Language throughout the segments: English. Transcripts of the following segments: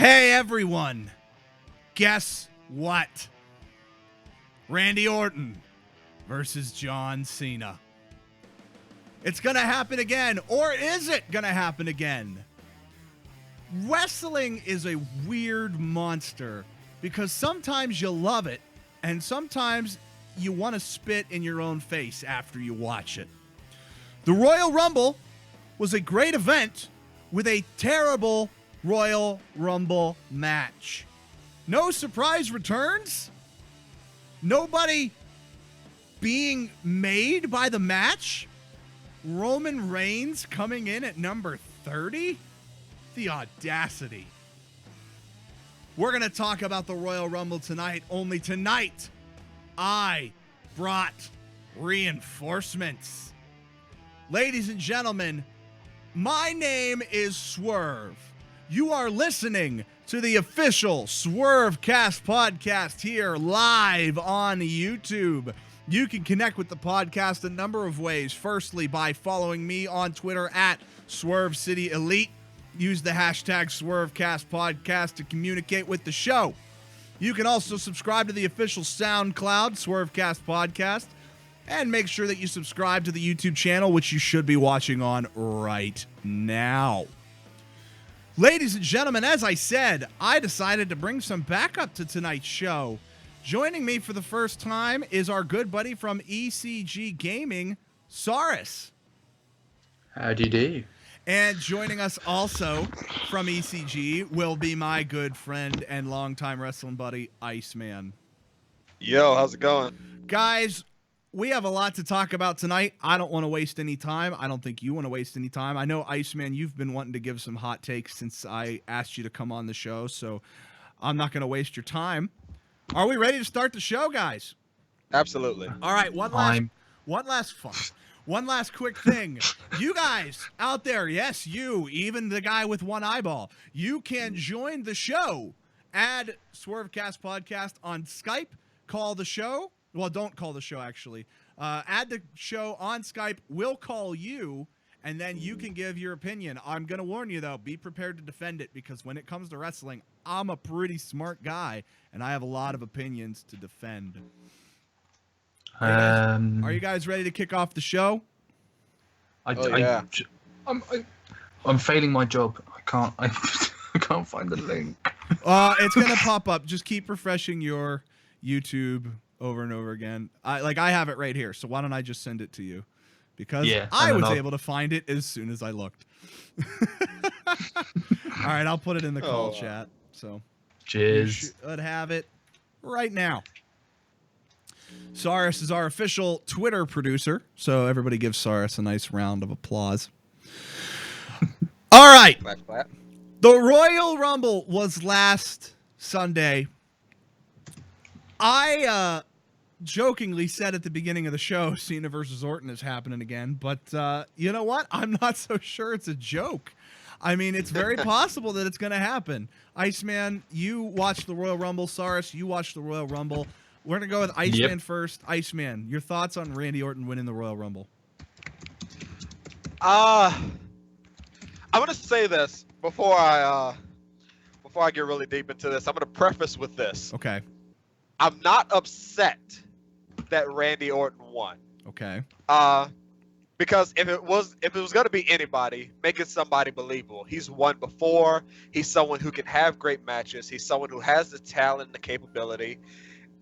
Hey everyone, guess what? Randy Orton versus John Cena. It's gonna happen again, or is it gonna happen again? Wrestling is a weird monster because sometimes you love it and sometimes you want to spit in your own face after you watch it. The Royal Rumble was a great event with a terrible Royal Rumble match. No surprise returns? Nobody being made by the match? Roman Reigns coming in at number 30? The audacity. We're going to talk about the Royal Rumble tonight. Only tonight, I brought reinforcements. Ladies and gentlemen, my name is Swerve. You are listening to the official SwerveCast podcast here live on YouTube. You can connect with the podcast a number of ways. Firstly, by following me on Twitter at SwerveCityElite. Use the hashtag SwerveCastPodcast to communicate with the show. You can also subscribe to the official SoundCloud SwerveCast Podcast. And make sure that you subscribe to the YouTube channel, which you should be watching on right now. Ladies and gentlemen, as I said, I decided to bring some backup to tonight's show. Joining me for the first time is our good buddy from ECG Gaming, Saurus. Howdy do. And joining us also from ECG will be my good friend and longtime wrestling buddy, Iceman. Yo, how's it going? Guys, we have a lot to talk about tonight. I don't want to waste any time. I don't think you want to waste any time. I know, Iceman, you've been wanting to give some hot takes since I asked you to come on the show, so I'm not going to waste your time. Are we ready to start the show, guys? Absolutely. All right, one last quick thing. You guys out there, yes, you, even the guy with one eyeball, you can join the show. Add SwerveCast Podcast on Skype. Call the show. Well, don't call the show, actually. Add the show on Skype. We'll call you, and then you can give your opinion. I'm going to warn you, though, be prepared to defend it, because when it comes to wrestling, I'm a pretty smart guy, and I have a lot of opinions to defend. Are you guys ready to kick off the show? I'm failing my job. I can't find the link. It's going to pop up. Just keep refreshing your YouTube over and over again. I have it right here, so why don't I just send it to you? Because I was able to find it as soon as I looked. All right, I'll put it in the call chat. So cheers. You should have it right now. Saurus is our official Twitter producer, so everybody give Saurus a nice round of applause. All right. The Royal Rumble was last Sunday. I jokingly said at the beginning of the show, Cena versus Orton is happening again, but you know what? I'm not so sure it's a joke. I mean, it's very possible that it's going to happen. Iceman, you watched the Royal Rumble. Saurus, you watched the Royal Rumble. We're going to go with Iceman first. Iceman, your thoughts on Randy Orton winning the Royal Rumble? I want to say this before I get really deep into this. I'm going to preface with this. Okay. I'm not upset that Randy Orton won. Okay. Because if it was going to be anybody, make it somebody believable. He's won before. He's someone who can have great matches. He's someone who has the talent and the capability.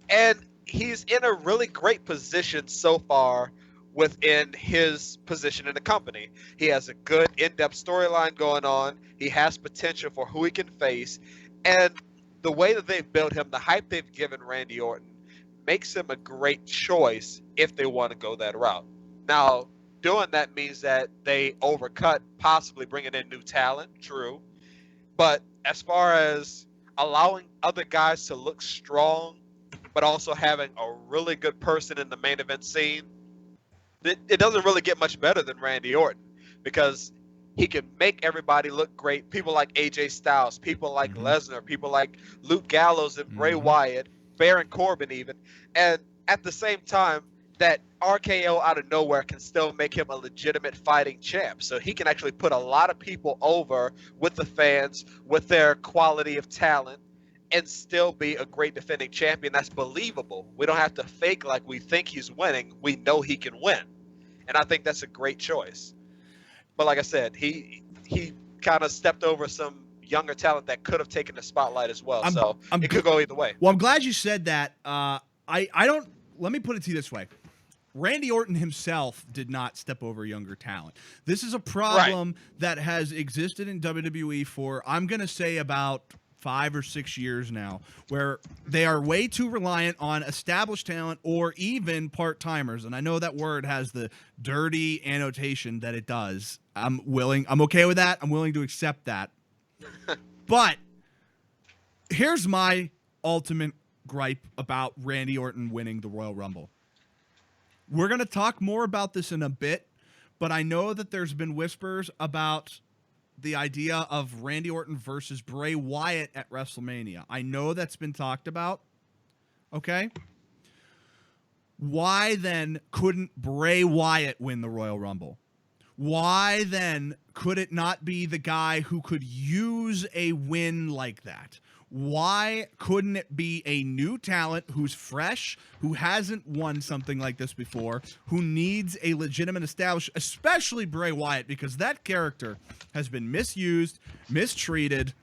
And he's in a really great position so far within his position in the company. He has a good in-depth storyline going on. He has potential for who he can face. And the way that they've built him, the hype they've given Randy Orton, makes him a great choice if they want to go that route. Now, doing that means that they overcut possibly bringing in new talent, true. But as far as allowing other guys to look strong, but also having a really good person in the main event scene, it doesn't really get much better than Randy Orton, because he can make everybody look great. People like AJ Styles, people like Lesnar, people like Luke Gallows and Bray Wyatt, Baron Corbin even. And at the same time, that RKO out of nowhere can still make him a legitimate fighting champ. So he can actually put a lot of people over with the fans, with their quality of talent, and still be a great defending champion that's believable. We don't have to fake like we think he's winning. We know he can win. And I think that's a great choice. But like I said, he kind of stepped over some younger talent that could have taken the spotlight as well. It could go either way. Well, I'm glad you said that. Let me put it to you this way. Randy Orton himself did not step over younger talent. This is a problem that has existed in WWE for, I'm going to say, about 5 or 6 years now, where they are way too reliant on established talent or even part-timers. And I know that word has the dirty annotation that it does. I'm okay with that. I'm willing to accept that. But here's my ultimate gripe about Randy Orton winning the Royal Rumble. We're going to talk more about this in a bit, but I know that there's been whispers about the idea of Randy Orton versus Bray Wyatt at WrestleMania. I know that's been talked about. Okay? Why then couldn't Bray Wyatt win the Royal Rumble? Why then could it not be the guy who could use a win like that? Why couldn't it be a new talent who's fresh, who hasn't won something like this before, who needs a legitimate establishment, especially Bray Wyatt, because that character has been misused, mistreated,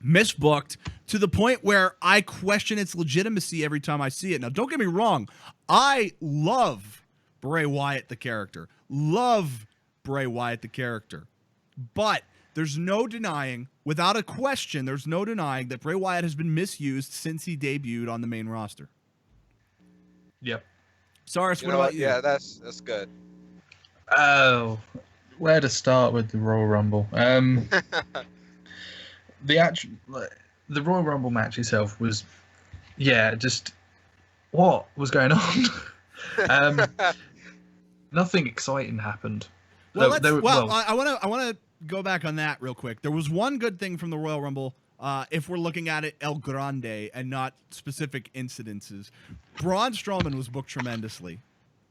misbooked, to the point where I question its legitimacy every time I see it. Now, don't get me wrong. I love Bray Wyatt, the character. Love Bray Wyatt, the character. But there's no denying, without a question, there's no denying that Bray Wyatt has been misused since he debuted on the main roster. Yep. Sarus, what about you? Yeah, that's good. Oh, where to start with the Royal Rumble? The Royal Rumble match itself was, just what was going on? Nothing exciting happened. I want to go back on that real quick. There was one good thing from the Royal Rumble, if we're looking at it El Grande and not specific incidences. Braun Strowman was booked tremendously.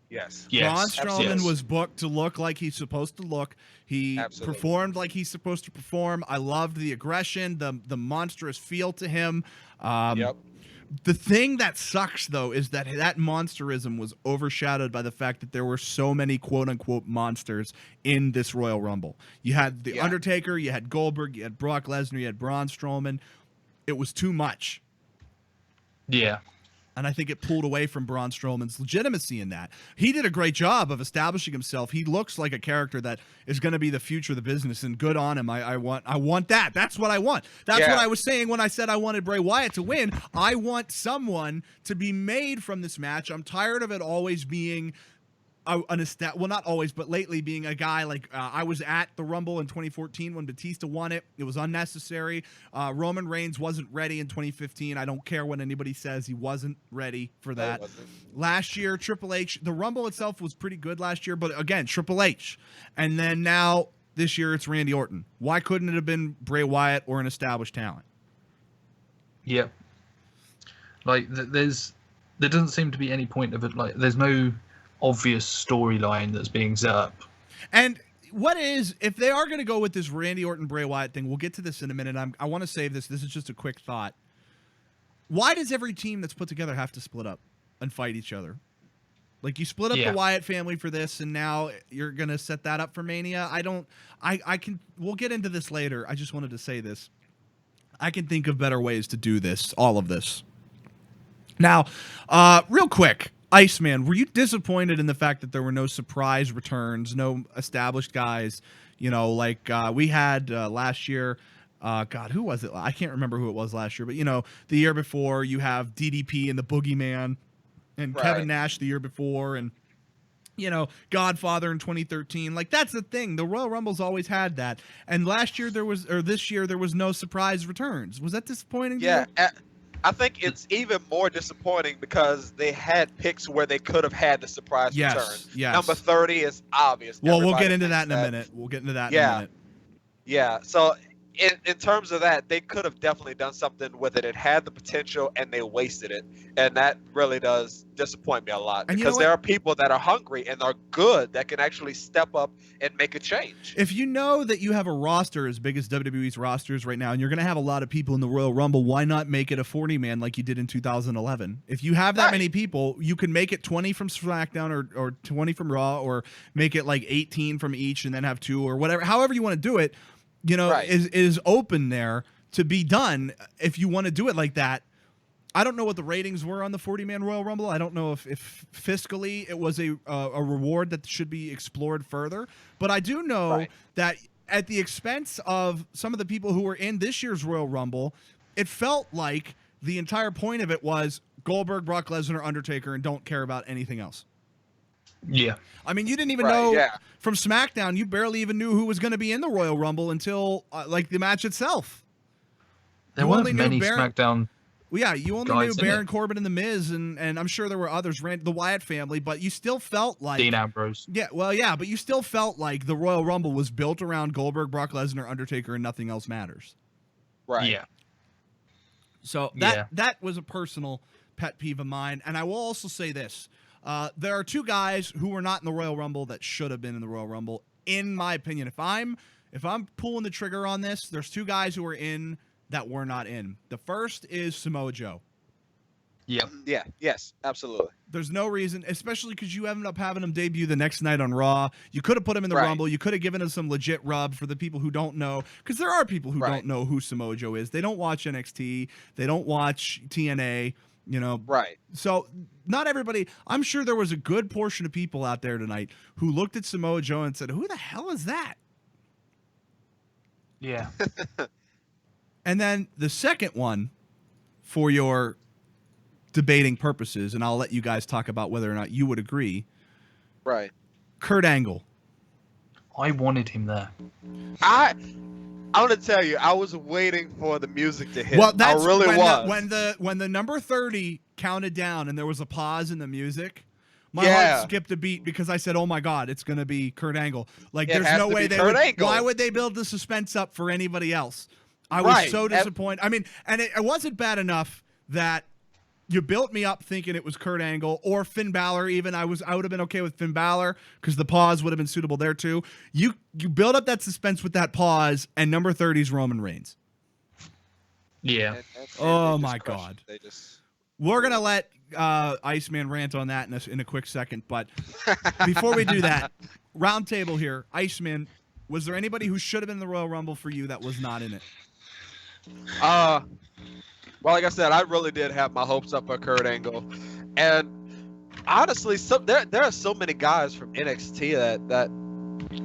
Yes. Braun Strowman was booked to look like he's supposed to look. He performed like he's supposed to perform. I loved the aggression, the monstrous feel to him. The thing that sucks, though, is that monsterism was overshadowed by the fact that there were so many quote-unquote monsters in this Royal Rumble. You had The Undertaker, you had Goldberg, you had Brock Lesnar, you had Braun Strowman. It was too much. Yeah. And I think it pulled away from Braun Strowman's legitimacy in that. He did a great job of establishing himself. He looks like a character that is going to be the future of the business, and good on him. I want that. That's what I want. That's what I was saying when I said I wanted Bray Wyatt to win. I want someone to be made from this match. I'm tired of it always being not always, but lately being a guy like I was at the Rumble in 2014 when Batista won it. It was unnecessary. Roman Reigns wasn't ready in 2015. I don't care what anybody says. He wasn't ready for that. Last year, Triple H, the Rumble itself was pretty good last year, but again, Triple H. And then now this year it's Randy Orton. Why couldn't it have been Bray Wyatt or an established talent? Yep. Like there doesn't seem to be any point of it. Like there's no obvious storyline that's being set up. And if they are going to go with this Randy Orton Bray Wyatt thing, we'll get to this in a minute. I want to save this. This is just a quick thought. Why does every team that's put together have to split up and fight each other? Like you split up the Wyatt family for this, and now you're going to set that up for Mania. We'll get into this later. I just wanted to say this. I can think of better ways to do this, all of this. Now, real quick, Iceman, were you disappointed in the fact that there were no surprise returns, no established guys, like we had last year? God, who was it? I can't remember who it was last year, but, the year before you have DDP and the Boogeyman and Kevin Nash the year before and, Godfather in 2013. Like, that's the thing. The Royal Rumble's always had that. And this year there was no surprise returns. Was that disappointing? Yeah. I think it's even more disappointing because they had picks where they could have had the surprise return. Yes. Number 30 is obvious. Well, we'll get into that in a minute. We'll get into that in a minute. Yeah. So in terms of that, they could have definitely done something with it. It had the potential, and they wasted it, and that really does disappoint me a lot. And you because know there are people that are hungry and are good that can actually step up and make a change. If you know that you have a roster as big as WWE's rosters right now, and you're going to have a lot of people in the Royal Rumble, why not make it a 40-man like you did in 2011? If you have that many people, you can make it 20 from SmackDown or 20 from Raw, or make it like 18 from each and then have 2 or whatever. However you want to do it, you know, is open there to be done if you want to do it like that. I don't know what the ratings were on the 40-man Royal Rumble. I don't know if fiscally it was a reward that should be explored further. But I do know that at the expense of some of the people who were in this year's Royal Rumble, it felt like the entire point of it was Goldberg, Brock Lesnar, Undertaker, and don't care about anything else. Yeah. I mean, you didn't even know from SmackDown. You barely even knew who was going to be in the Royal Rumble until like the match itself. There weren't many SmackDown. Well, yeah, you only knew Baron Corbin and The Miz, and I'm sure there were others, the Wyatt family, but you still felt like Dean Ambrose. Yeah, well, yeah, but you still felt like the Royal Rumble was built around Goldberg, Brock Lesnar, Undertaker, and nothing else matters. Right. Yeah. So that was a personal pet peeve of mine, and I will also say this. There are 2 guys who were not in the Royal Rumble that should have been in the Royal Rumble, in my opinion. If I'm pulling the trigger on this, there's 2 guys who are in that were not in. The first is Samoa Joe. Yep. Yeah. Yes. Absolutely. There's no reason, especially because you ended up having him debut the next night on Raw. You could have put him in the Rumble. You could have given him some legit rub for the people who don't know, because there are people who don't know who Samoa Joe is. They don't watch NXT. They don't watch TNA. You know, so not everybody. I'm sure there was a good portion of people out there tonight who looked at Samoa Joe and said, "Who the hell is that?" Yeah. And then the second one, for your debating purposes, and I'll let you guys talk about whether or not you would agree. Right. Kurt Angle. I wanted him there. I want to tell you, I was waiting for the music to hit. Well, that's I really was. When the number 30 counted down and there was a pause in the music, my heart skipped a beat because I said, "Oh my God, it's gonna be Kurt Angle!" Like, there's no way they would. Why would they build the suspense up for anybody else? I was so disappointed. I mean, and it wasn't bad enough that you built me up thinking it was Kurt Angle or Finn Balor. Even I would have been okay with Finn Balor because the pause would have been suitable there too. You build up that suspense with that pause, and number 30's Roman Reigns. Yeah. Oh my God. We're gonna let Iceman rant on that in a quick second, but before we do that, round table here. Iceman, was there anybody who should have been in the Royal Rumble for you that was not in it? Well, like I said, I really did have my hopes up for Kurt Angle, and honestly, there are so many guys from NXT that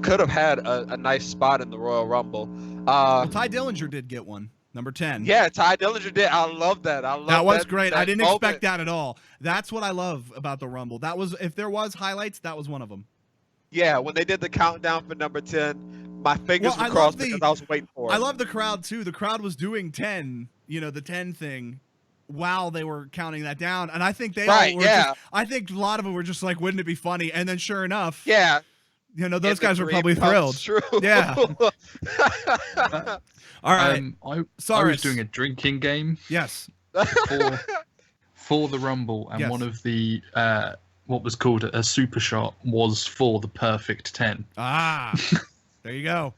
could have had a nice spot in the Royal Rumble. Well, Ty Dillinger did get one, number 10. Yeah, Ty Dillinger did. I love that. That was great. I didn't expect that at all. That's what I love about the Rumble. That was, if there was highlights, that was one of them. Yeah, when they did the countdown for number 10, my fingers were crossed because I was waiting for it. I love the crowd too. The crowd was doing 10, the 10 thing, while they were counting that down. And I think they all were I think a lot of them were just like, wouldn't it be funny? And then sure enough, those guys were probably thrilled. True. Yeah. All right. I was doing a drinking game. Yes. For the Rumble, and one of the what was called a super shot was for the perfect 10. Ah, there you go.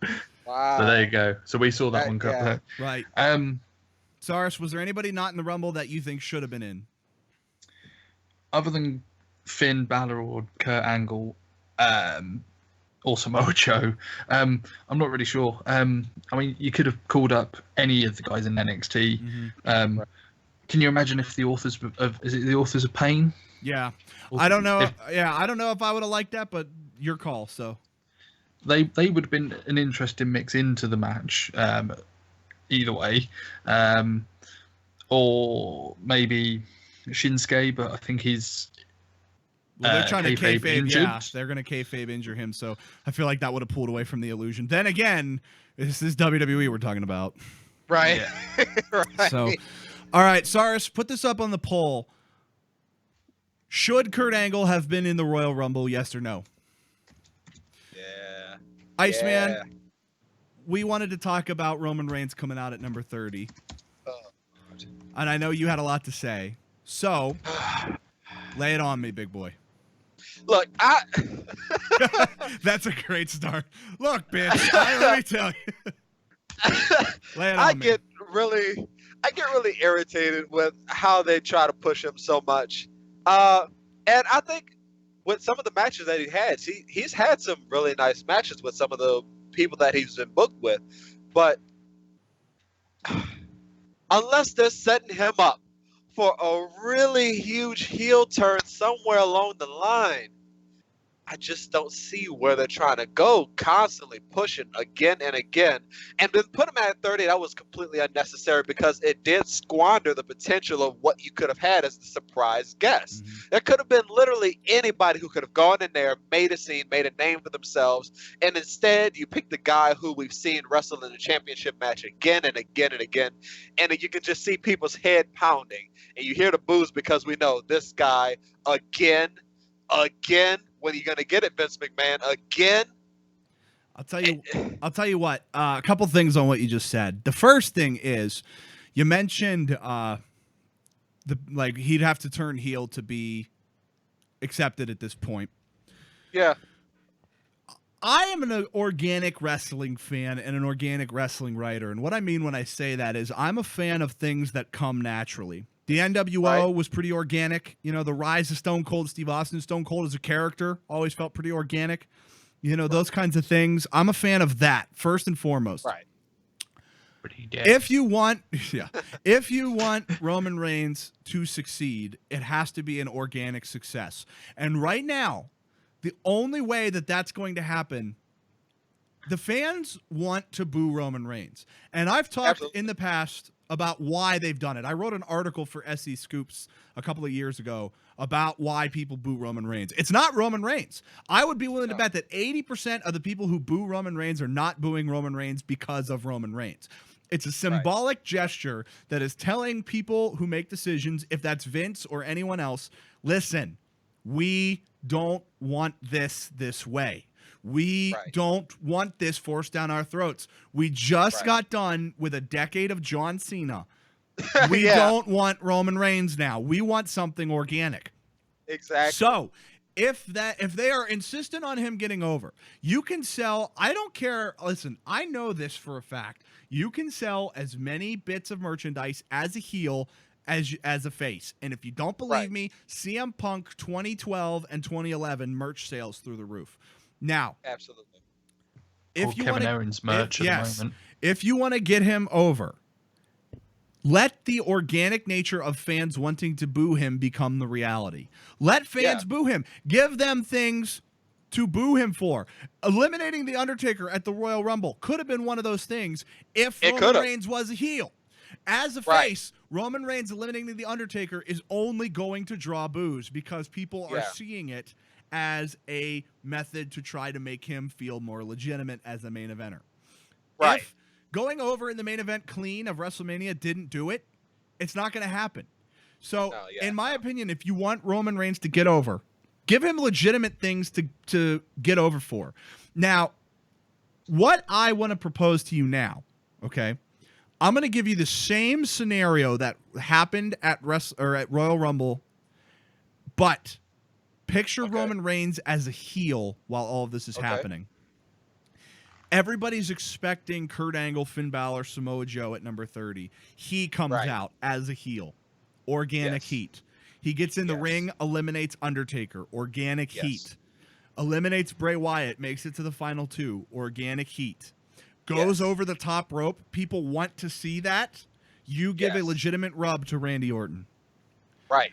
Wow. So there you go. So we saw that one cut there. Right. Cyrus, was there anybody not in the Rumble that you think should have been in? Other than Finn Balor or Kurt Angle, or Samoa Joe, I'm not really sure. I mean, you could have called up any of the guys in NXT. Mm-hmm. Can you imagine if the authors of Pain? Yeah, I don't know. I don't know if I would have liked that, but your call. So they would have been an interesting mix into the match. Either way, or maybe Shinsuke, but I think he's. Well, they're trying to kayfabe injured. Yeah, they're going to kayfabe injure him, so I feel like that would have pulled away from the illusion. Then again, this is WWE we're talking about. Right. Yeah. Right. So, all right, Cyrus, put this up on the poll. Should Kurt Angle have been in the Royal Rumble, yes or no? Yeah. Iceman, we wanted to talk about Roman Reigns coming out at number 30. And I know you had a lot to say. So, lay it on me, big boy. Look, That's a great start. Look, bitch, let me tell you. Lay it on I me. get really irritated with how they try to push him so much. And I think with some of the matches that he's had some really nice matches with some of the people that he's been booked with. But unless they're setting him up for a really huge heel turn somewhere along the line, I just don't see where they're trying to go, constantly pushing again and again. And then put him at 30, that was completely unnecessary because it did squander the potential of what you could have had as the surprise guest. Mm-hmm. There could have been literally anybody who could have gone in there, made a scene, made a name for themselves, and instead you pick the guy who we've seen wrestle in the championship match again and again and again, and then you can just see people's head pounding, and you hear the boos because we know this guy again. When are you going to get it, Vince McMahon? Again? I'll tell you what. A couple things on what you just said. The first thing is, you mentioned he'd have to turn heel to be accepted at this point. Yeah. I am an organic wrestling fan and an organic wrestling writer, and what I mean when I say that is I'm a fan of things that come naturally. The NWO was pretty organic. You know, the rise of Stone Cold Steve Austin, Stone Cold as a character, always felt pretty organic. You know, those kinds of things. I'm a fan of that, first and foremost. Right. Pretty dead. If you want Roman Reigns to succeed, it has to be an organic success. And right now, the only way that that's going to happen, the fans want to boo Roman Reigns. And I've talked in the past about why they've done it. I wrote an article for SE Scoops a couple of years ago about why people boo Roman Reigns. It's not Roman Reigns. I would be willing to bet that 80% of the people who boo Roman Reigns are not booing Roman Reigns because of Roman Reigns. It's a symbolic gesture that is telling people who make decisions, if that's Vince or anyone else, listen, we don't want this way. We don't want this forced down our throats. We just got done with a decade of John Cena. We don't want Roman Reigns now. We want something organic. Exactly. So if they are insistent on him getting over, you can sell, I don't care. Listen, I know this for a fact. You can sell as many bits of merchandise as a heel as a face. And if you don't believe me, CM Punk 2012 and 2011 merch sales through the roof. Now, absolutely. If you Kevin Owens merch at the moment. If you want to get him over, let the organic nature of fans wanting to boo him become the reality. Let fans boo him. Give them things to boo him for. Eliminating The Undertaker at the Royal Rumble could have been one of those things if Roman Reigns was a heel. As a face, Roman Reigns eliminating The Undertaker is only going to draw boos because people are seeing it as a method to try to make him feel more legitimate as a main eventer. Right. If going over in the main event clean of WrestleMania didn't do it, it's not going to happen. So, in my opinion, if you want Roman Reigns to get over, give him legitimate things to get over for. Now, what I want to propose to you now, okay, I'm going to give you the same scenario that happened at Royal Rumble, but picture Roman Reigns as a heel while all of this is happening. Everybody's expecting Kurt Angle, Finn Balor, Samoa Joe at number 30. He comes out as a heel. Organic heat. He gets in the ring, eliminates Undertaker. Organic heat. Eliminates Bray Wyatt, makes it to the final two. Organic heat. Goes over the top rope. People want to see that. You give a legitimate rub to Randy Orton. Right.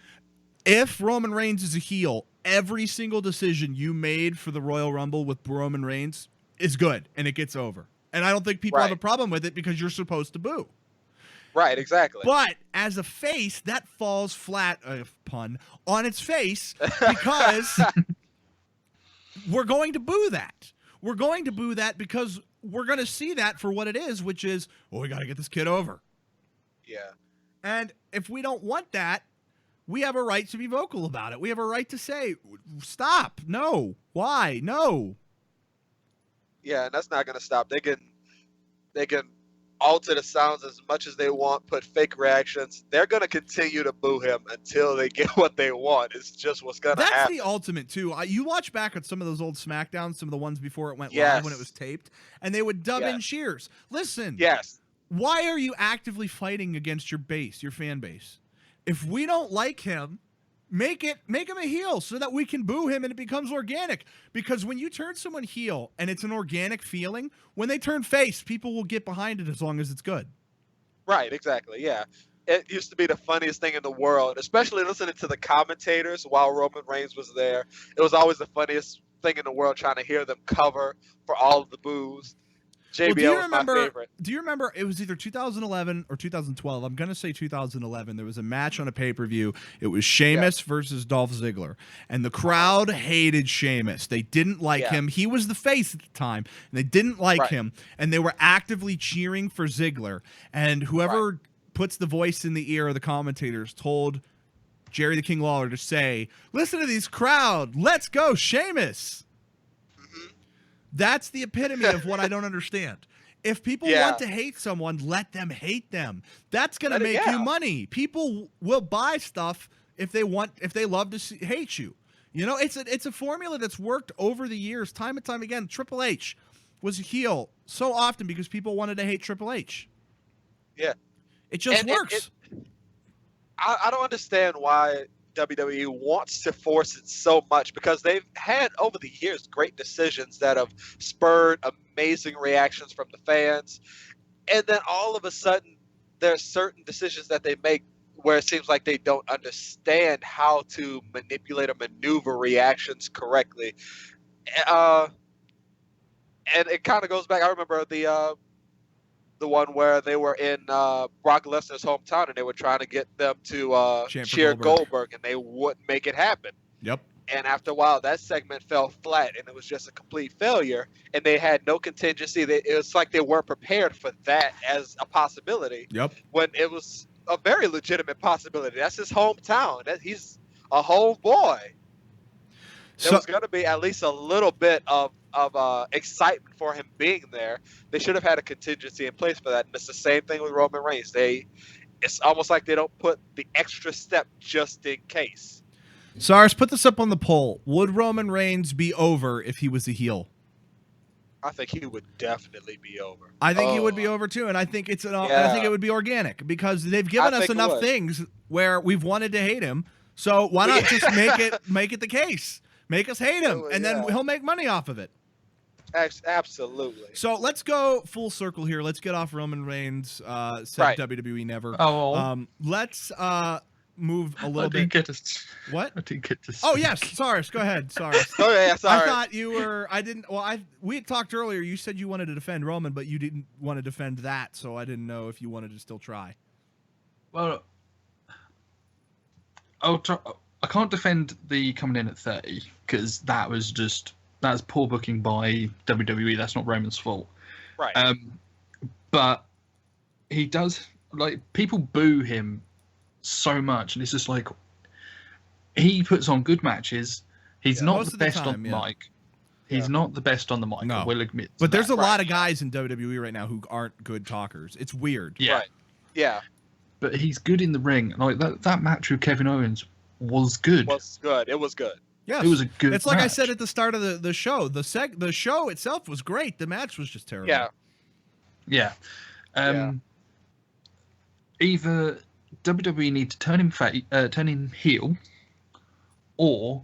If Roman Reigns is a heel, every single decision you made for the Royal Rumble with Roman Reigns is good, and it gets over. And I don't think people have a problem with it because you're supposed to boo. Right, exactly. But as a face, that falls flat, pun, on its face because we're going to boo that. We're going to boo that because we're going to see that for what it is, which is, we got to get this kid over. Yeah. And if we don't want that, we have a right to be vocal about it. We have a right to say, stop. No. Why? No. Yeah, and that's not going to stop. They can They can alter the sounds as much as they want, put fake reactions. They're going to continue to boo him until they get what they want. It's just what's going to happen. That's the ultimate, too. You watch back at some of those old SmackDowns, some of the ones before it went Yes. live when it was taped, and they would dub in Yes. cheers. Listen, Yes. why are you actively fighting against your fan base? If we don't like him, make him a heel so that we can boo him and it becomes organic. Because when you turn someone heel and it's an organic feeling, when they turn face, people will get behind it as long as it's good. Right, exactly, yeah. It used to be the funniest thing in the world, especially listening to the commentators while Roman Reigns was there. It was always the funniest thing in the world trying to hear them cover for all of the boos. JBL was my favorite. Do you remember it was either 2011 or 2012? I'm going to say 2011. There was a match on a pay-per-view. It was Sheamus versus Dolph Ziggler. And the crowd hated Sheamus. They didn't like him. He was the face at the time. And they didn't like him. And they were actively cheering for Ziggler. And whoever puts the voice in the ear of the commentators told Jerry the King Lawler to say, "Listen to these crowd. Let's go, Sheamus." That's the epitome of what I don't understand. If people want to hate someone, let them hate them. That's going to make you money. People will buy stuff if they love to hate you. You know, it's a formula that's worked over the years, time and time again. Triple H was a heel so often because people wanted to hate Triple H. Yeah. It just works. I don't understand why WWE wants to force it so much, because they've had over the years great decisions that have spurred amazing reactions from the fans, and then all of a sudden there are certain decisions that they make where it seems like they don't understand how to manipulate or maneuver reactions correctly. And it kind of goes back. I remember the one where they were in Brock Lesnar's hometown and they were trying to get them to cheer Goldberg, and they wouldn't make it happen. Yep. And after a while, that segment fell flat and it was just a complete failure, and they had no contingency. It was like they weren't prepared for that as a possibility. Yep. When it was a very legitimate possibility. That's his hometown. He's a homeboy. There was going to be at least a little bit of excitement for him being there. They should have had a contingency in place for that. And it's the same thing with Roman Reigns. It's almost like they don't put the extra step just in case. Cyrus, put this up on the poll. Would Roman Reigns be over if he was a heel? I think he would definitely be over. I think he would be over too, and I think I think it would be organic because they've given us enough things where we've wanted to hate him. So why not just make it the case? Make us hate him, and then he'll make money off of it. Absolutely. So let's go full circle here. Let's get off Roman Reigns. Said WWE never. Let's move a little bit. What? I didn't get to. Oh yes, Cyrus, go ahead. Sorry. Sorry. I thought you were. I didn't. Well, we had talked earlier. You said you wanted to defend Roman, but you didn't want to defend that. So I didn't know if you wanted to still try. Well, I can't defend the coming in at 30 because that's poor booking by WWE. That's not Roman's fault. Right. But he does, like, people boo him so much, and it's just like he puts on good matches. He's not the best on the mic. He's not the best on the mic. No. I will admit. But there's a lot of guys in WWE right now who aren't good talkers. It's weird. Yeah. Right. Yeah. But he's good in the ring. Like that match with Kevin Owens was good. It was good. Yes. It was a good It's like match. I said at the start of the show. The show itself was great. The match was just terrible. Yeah. Either WWE need to turn him heel, or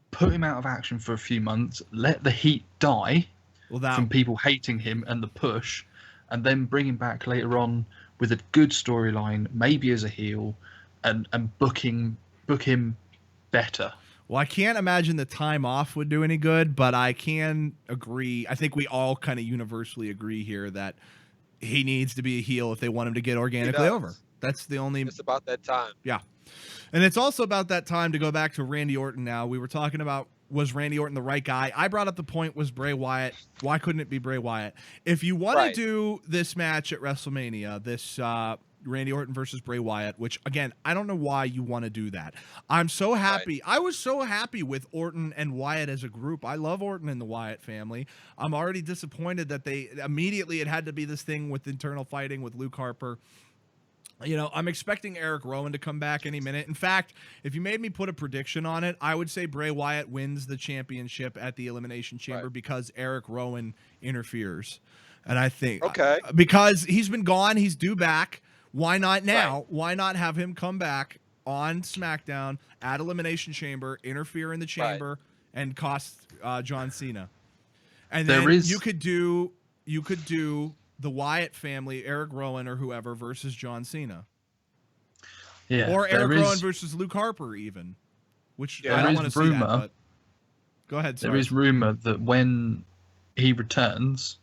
put him out of action for a few months, let the heat die from people hating him and the push, and then bring him back later on with a good storyline, maybe as a heel, and book him better. Well, I can't imagine the time off would do any good, but I can agree. I think we all kind of universally agree here that he needs to be a heel if they want him to get organically over. That's the only. It's about that time. Yeah. And it's also about that time to go back to Randy Orton now. We were talking about, was Randy Orton the right guy? I brought up the point, was Bray Wyatt. Why couldn't it be Bray Wyatt? If you want to do this match at WrestleMania, this Randy Orton versus Bray Wyatt, which again, I don't know why you want to do that. I'm so happy. Right. I was so happy with Orton and Wyatt as a group. I love Orton and the Wyatt family. I'm already disappointed that it had to be this thing with internal fighting with Luke Harper. You know, I'm expecting Eric Rowan to come back any minute. In fact, if you made me put a prediction on it, I would say Bray Wyatt wins the championship at the Elimination Chamber because Eric Rowan interferes. And I think because he's been gone, he's due back. Why not now? Right. Why not have him come back on SmackDown at Elimination Chamber, interfere in the chamber, and cost John Cena? And then you could do the Wyatt family, Eric Rowan or whoever, versus John Cena. Yeah. Or Eric Rowan versus Luke Harper, even. Which I don't want to see that, but go ahead, sorry. There is rumor that when he returns,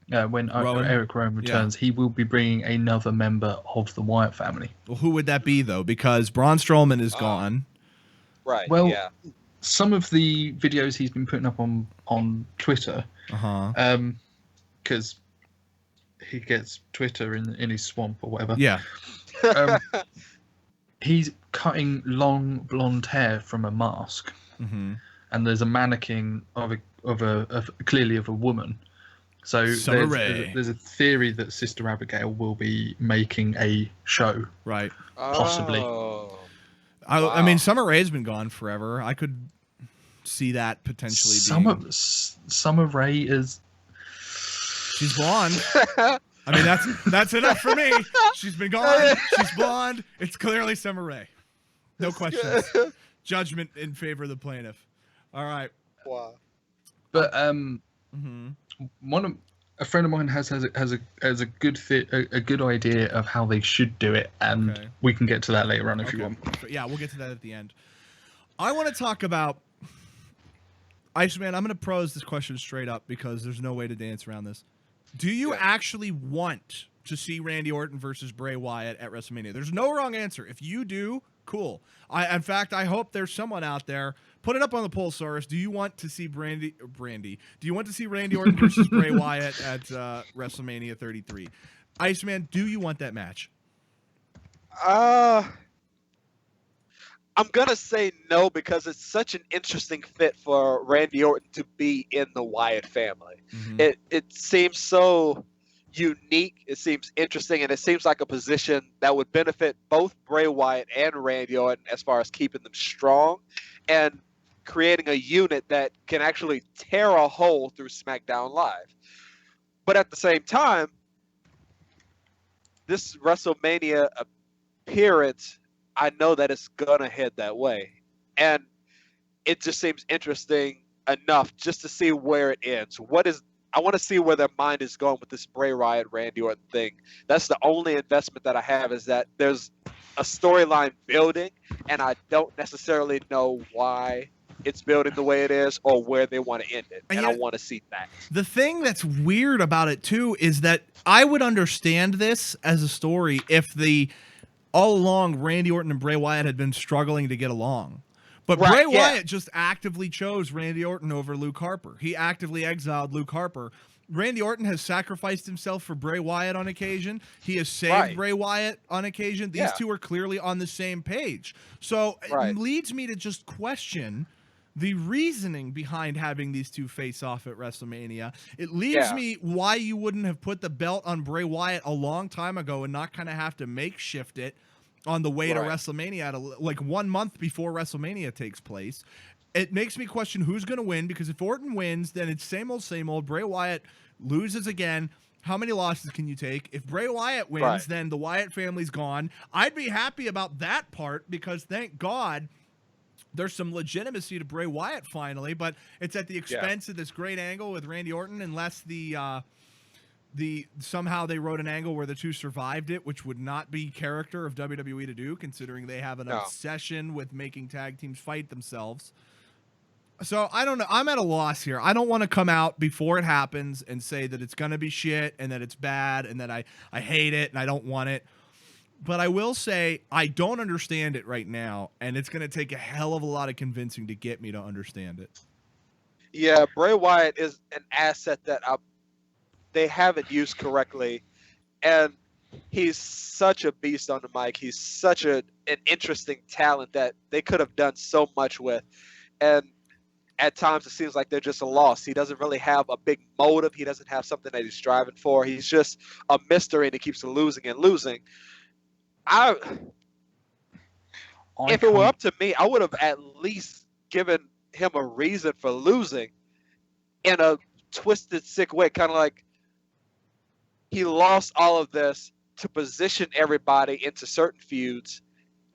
when Eric Rowan returns, he will be bringing another member of the Wyatt family. Well, who would that be, though? Because Braun Strowman is gone. Right, well, some of the videos he's been putting up on Twitter, because he gets Twitter in his swamp or whatever. Yeah. He's cutting long blonde hair from a mask, and there's a mannequin of clearly of a woman. So there's a theory that Sister Abigail will be making a show, right? Possibly. Oh. I mean, Summer Rae's been gone forever. I could see that potentially. Summer Rae is. She's blonde. I mean, that's enough for me. She's been gone. She's blonde. It's clearly Summer Rae. No questions. Judgment in favor of the plaintiff. All right. Wow. But a friend of mine has a good idea of how they should do it, and we can get to that later on if you want. Yeah, we'll get to that at the end. I want to talk about Iceman. I'm going to pose this question straight up because there's no way to dance around this. Do you actually want to see Randy Orton versus Bray Wyatt at WrestleMania? There's no wrong answer. If you do, cool. In fact, I hope there's someone out there. Put it up on the Pulsaurus. Do you want to see Brandy? Do you want to see Randy Orton versus Bray Wyatt at WrestleMania 33? Iceman, do you want that match? I'm going to say no because it's such an interesting fit for Randy Orton to be in the Wyatt family. It seems so unique. It seems interesting, and it seems like a position that would benefit both Bray Wyatt and Randy Orton as far as keeping them strong and creating a unit that can actually tear a hole through SmackDown Live. But at the same time, this WrestleMania appearance, I know that it's gonna head that way, and it just seems interesting enough just to see where it ends. I want to see where their mind is going with this Bray Wyatt Randy Orton thing. That's the only investment that I have, is that there's a storyline building, and I don't necessarily know why it's building the way it is or where they want to end it, and I want to see that. The thing that's weird about it too is that I would understand this as a story if all along Randy Orton and Bray Wyatt had been struggling to get along. But Bray Wyatt just actively chose Randy Orton over Luke Harper. He actively exiled Luke Harper. Randy Orton has sacrificed himself for Bray Wyatt on occasion. He has saved Bray Wyatt on occasion. These two are clearly on the same page. So it leads me to just question the reasoning behind having these two face off at WrestleMania. It leaves me why you wouldn't have put the belt on Bray Wyatt a long time ago and not kind of have to makeshift it on the way to WrestleMania, like 1 month before WrestleMania takes place. It makes me question who's going to win, because if Orton wins, then it's same old. Bray Wyatt loses again. How many losses can you take? If Bray Wyatt wins, then the Wyatt family's gone. I'd be happy about that part, because thank God there's some legitimacy to Bray Wyatt finally, but it's at the expense of this great angle with Randy Orton, unless somehow they wrote an angle where the two survived it, which would not be character of WWE to do, considering they have an obsession with making tag teams fight themselves. So I don't know. I'm at a loss here. I don't want to come out before it happens and say that it's going to be shit and that it's bad and that I hate it and I don't want it. But I will say I don't understand it right now, and it's going to take a hell of a lot of convincing to get me to understand it. Yeah, Bray Wyatt is an asset that they haven't used correctly. And he's such a beast on the mic. He's such an interesting talent that they could have done so much with. And at times it seems like they're just a loss. He doesn't really have a big motive. He doesn't have something that he's striving for. He's just a mystery, and he keeps losing and losing. If it were up to me, I would have at least given him a reason for losing in a twisted, sick way. Kind of like he lost all of this to position everybody into certain feuds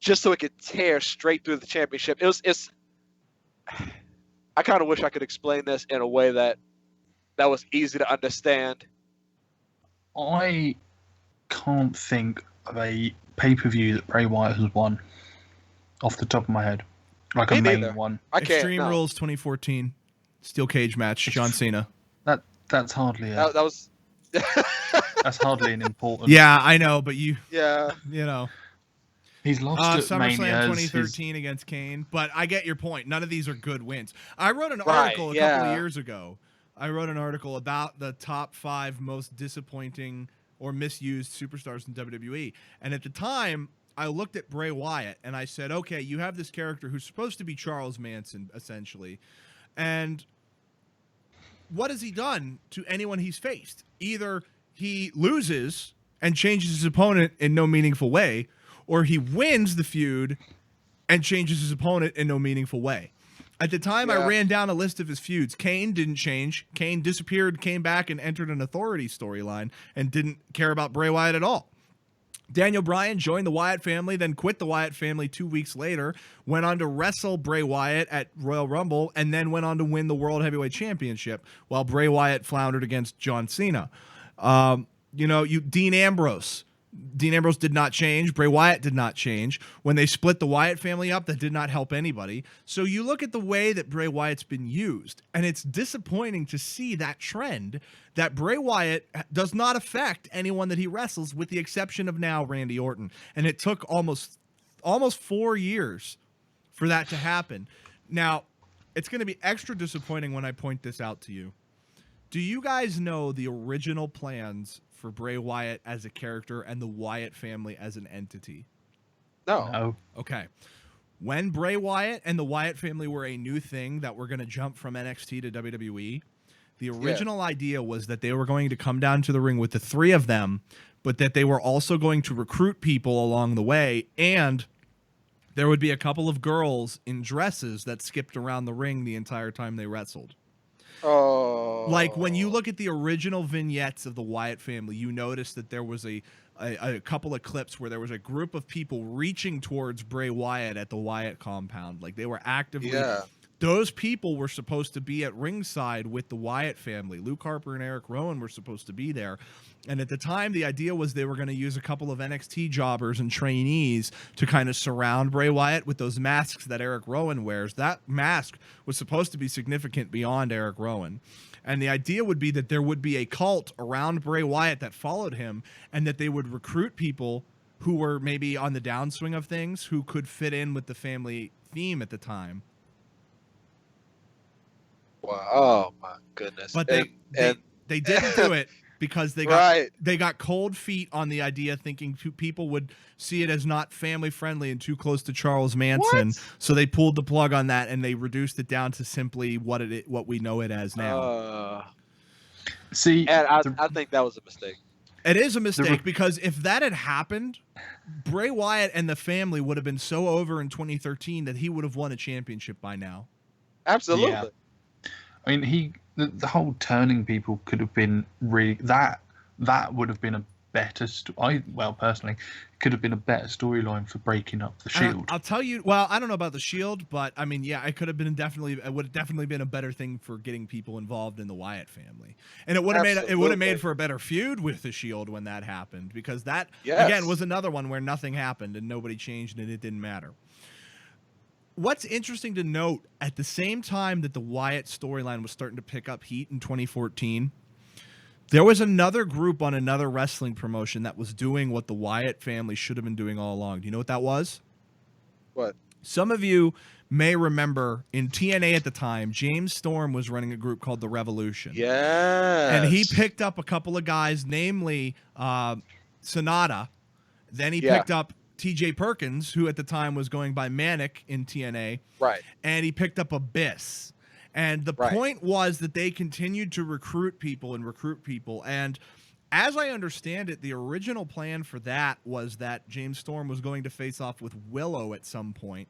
just so it could tear straight through the championship. I kind of wish I could explain this in a way that was easy to understand. I can't think of a pay-per-view that Bray Wyatt has won off the top of my head. Like Me a main neither. one. Extreme Rules 2014 steel cage match, John Cena. That's hardly That was that's hardly an important. Yeah, I know, but you yeah. He's lost at SummerSlam Mania 2013 against Kane, but I get your point. None of these are good wins. I wrote an Right, article a couple yeah. of years ago. I wrote an article about the top 5 most disappointing or misused superstars in WWE. And at the time, I looked at Bray Wyatt and I said, okay, you have this character who's supposed to be Charles Manson, essentially. And what has he done to anyone he's faced? Either he loses and changes his opponent in no meaningful way, or he wins the feud and changes his opponent in no meaningful way. At the time, I ran down a list of his feuds. Kane didn't change. Kane disappeared, came back, and entered an authority storyline and didn't care about Bray Wyatt at all. Daniel Bryan joined the Wyatt family, then quit the Wyatt family 2 weeks later, went on to wrestle Bray Wyatt at Royal Rumble, and then went on to win the World Heavyweight Championship while Bray Wyatt floundered against John Cena. Dean Ambrose. Dean Ambrose did not change. Bray Wyatt did not change. When they split the Wyatt family up, that did not help anybody. So you look at the way that Bray Wyatt's been used, and it's disappointing to see that trend that Bray Wyatt does not affect anyone that he wrestles, with the exception of now Randy Orton. And it took almost 4 years for that to happen. Now, it's going to be extra disappointing when I point this out to you. Do you guys know the original plans for Bray Wyatt as a character and the Wyatt family as an entity? No. Okay. When Bray Wyatt and the Wyatt family were a new thing that were going to jump from NXT to WWE, the original idea was that they were going to come down to the ring with the 3 of them, but that they were also going to recruit people along the way, and there would be a couple of girls in dresses that skipped around the ring the entire time they wrestled. Oh. Like, when you look at the original vignettes of the Wyatt family, you notice that there was a couple of clips where there was a group of people reaching towards Bray Wyatt at the Wyatt compound. Like, they were actively... Yeah. Those people were supposed to be at ringside with the Wyatt family. Luke Harper and Eric Rowan were supposed to be there. And at the time, the idea was they were going to use a couple of NXT jobbers and trainees to kind of surround Bray Wyatt with those masks that Eric Rowan wears. That mask was supposed to be significant beyond Eric Rowan. And the idea would be that there would be a cult around Bray Wyatt that followed him, and that they would recruit people who were maybe on the downswing of things, who could fit in with the family theme at the time. Wow. Oh my goodness. But they didn't do it because they got cold feet on the idea, thinking people would see it as not family friendly and too close to Charles Manson. What? So they pulled the plug on that, and they reduced it down to simply what we know it as now. See, and I think that was a mistake. It is a mistake, because if that had happened, Bray Wyatt and the family would have been so over in 2013 that he would have won a championship by now. Absolutely. Yeah. I mean, the whole turning people could have been really that would have been a better. Personally, could have been a better storyline for breaking up the Shield. I'll tell you. Well, I don't know about the Shield, but I mean, yeah, it could have been it would have definitely been a better thing for getting people involved in the Wyatt family, and it would have made for a better feud with the Shield when that happened, because that again was another one where nothing happened and nobody changed and it didn't matter. What's interesting to note, at the same time that the Wyatt storyline was starting to pick up heat in 2014, there was another group on another wrestling promotion that was doing what the Wyatt family should have been doing all along. Do you know what that was? What? Some of you may remember in TNA at the time, James Storm was running a group called The Revolution. Yeah. And he picked up a couple of guys, namely Sonata. Then he picked up TJ Perkins, who at the time was going by Manic in TNA. Right. And he picked up Abyss. And the point was that they continued to recruit people. And as I understand it, the original plan for that was that James Storm was going to face off with Willow at some point.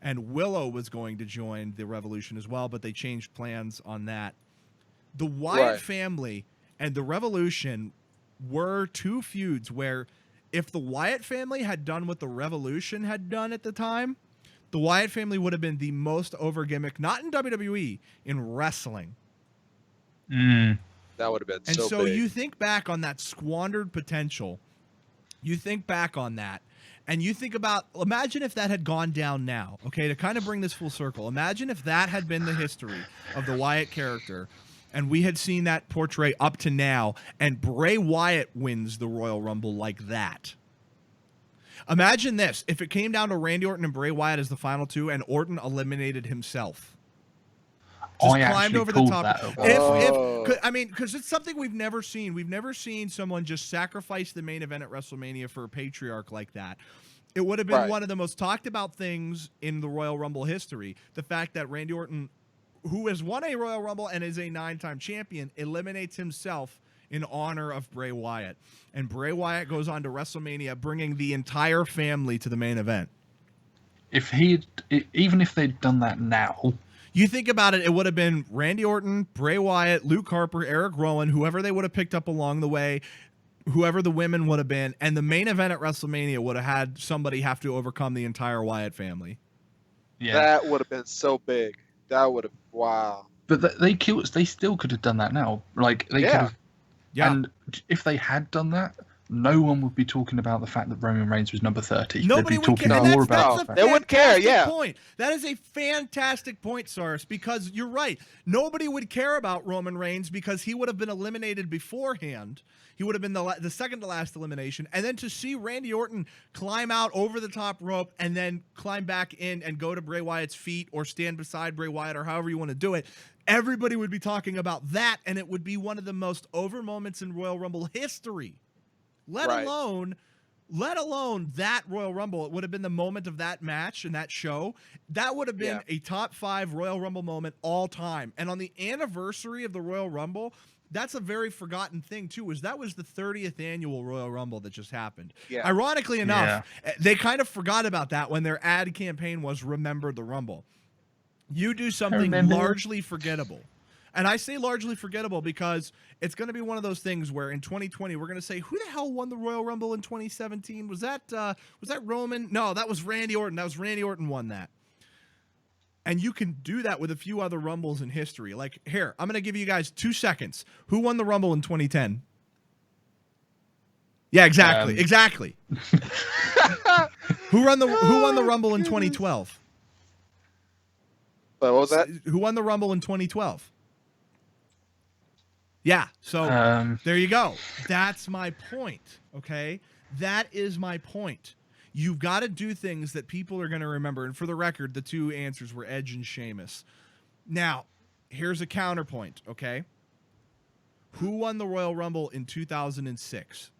And Willow was going to join the Revolution as well, but they changed plans on that. The Wyatt family and the Revolution were two feuds where if the Wyatt family had done what the Revolution had done at the time, the Wyatt family would have been the most over gimmick, not in WWE, in wrestling. That would have been and so so big. You think back on that squandered potential. You think back on that. And you think about, imagine if that had gone down now, okay, to kind of bring this full circle. Imagine if that had been the history of the Wyatt character, and we had seen that portray up to now, and Bray Wyatt wins the Royal Rumble like that. Imagine this, if it came down to Randy Orton and Bray Wyatt as the final two, and Orton eliminated himself. Just climbed over the top. Because it's something we've never seen. We've never seen someone just sacrifice the main event at WrestleMania for a patriarch like that. It would have been one of the most talked about things in the Royal Rumble history. The fact that Randy Orton, who has won a Royal Rumble and is a 9-time champion, eliminates himself in honor of Bray Wyatt. And Bray Wyatt goes on to WrestleMania, bringing the entire family to the main event. Even if they'd done that now, you think about it, it would have been Randy Orton, Bray Wyatt, Luke Harper, Eric Rowan, whoever they would have picked up along the way, whoever the women would have been, and the main event at WrestleMania would have had somebody have to overcome the entire Wyatt family. Yeah, that would have been so big. That would have, wow. But they still could have done that now. Like they could have. Yeah. And if they had done that, no one would be talking about the fact that Roman Reigns was number 30. Nobody They'd be talking would care. more about the fact. They wouldn't care, yeah. Point. That is a fantastic point, Cyrus, because you're right. Nobody would care about Roman Reigns because he would have been eliminated beforehand. He would have been the second to last elimination. And then to see Randy Orton climb out over the top rope and then climb back in and go to Bray Wyatt's feet or stand beside Bray Wyatt or however you want to do it, everybody would be talking about that, and it would be one of the most over moments in Royal Rumble history. Let alone that Royal Rumble. It would have been the moment of that match and that show. That would have been a top 5 Royal Rumble moment all time. And on the anniversary of the Royal Rumble, that's a very forgotten thing too, is that was the 30th annual Royal Rumble that just happened. Yeah. Ironically enough, they kind of forgot about that when their ad campaign was Remember the Rumble. You do something largely forgettable. And I say largely forgettable because it's going to be one of those things where in 2020 we're going to say, who the hell won the Royal Rumble in 2017? Was that Roman? No, that was Randy Orton. That was Randy Orton won that. And you can do that with a few other Rumbles in history. Like here, I'm going to give you guys 2 seconds. Who won the Rumble in 2010? Yeah, exactly. Who won the Rumble in 2012? What was that? Who won the Rumble in 2012? Yeah, so there you go. That's my point, okay? That is my point. You've got to do things that people are going to remember. And for the record, the 2 answers were Edge and Sheamus. Now, here's a counterpoint, okay? Who won the Royal Rumble in 2006?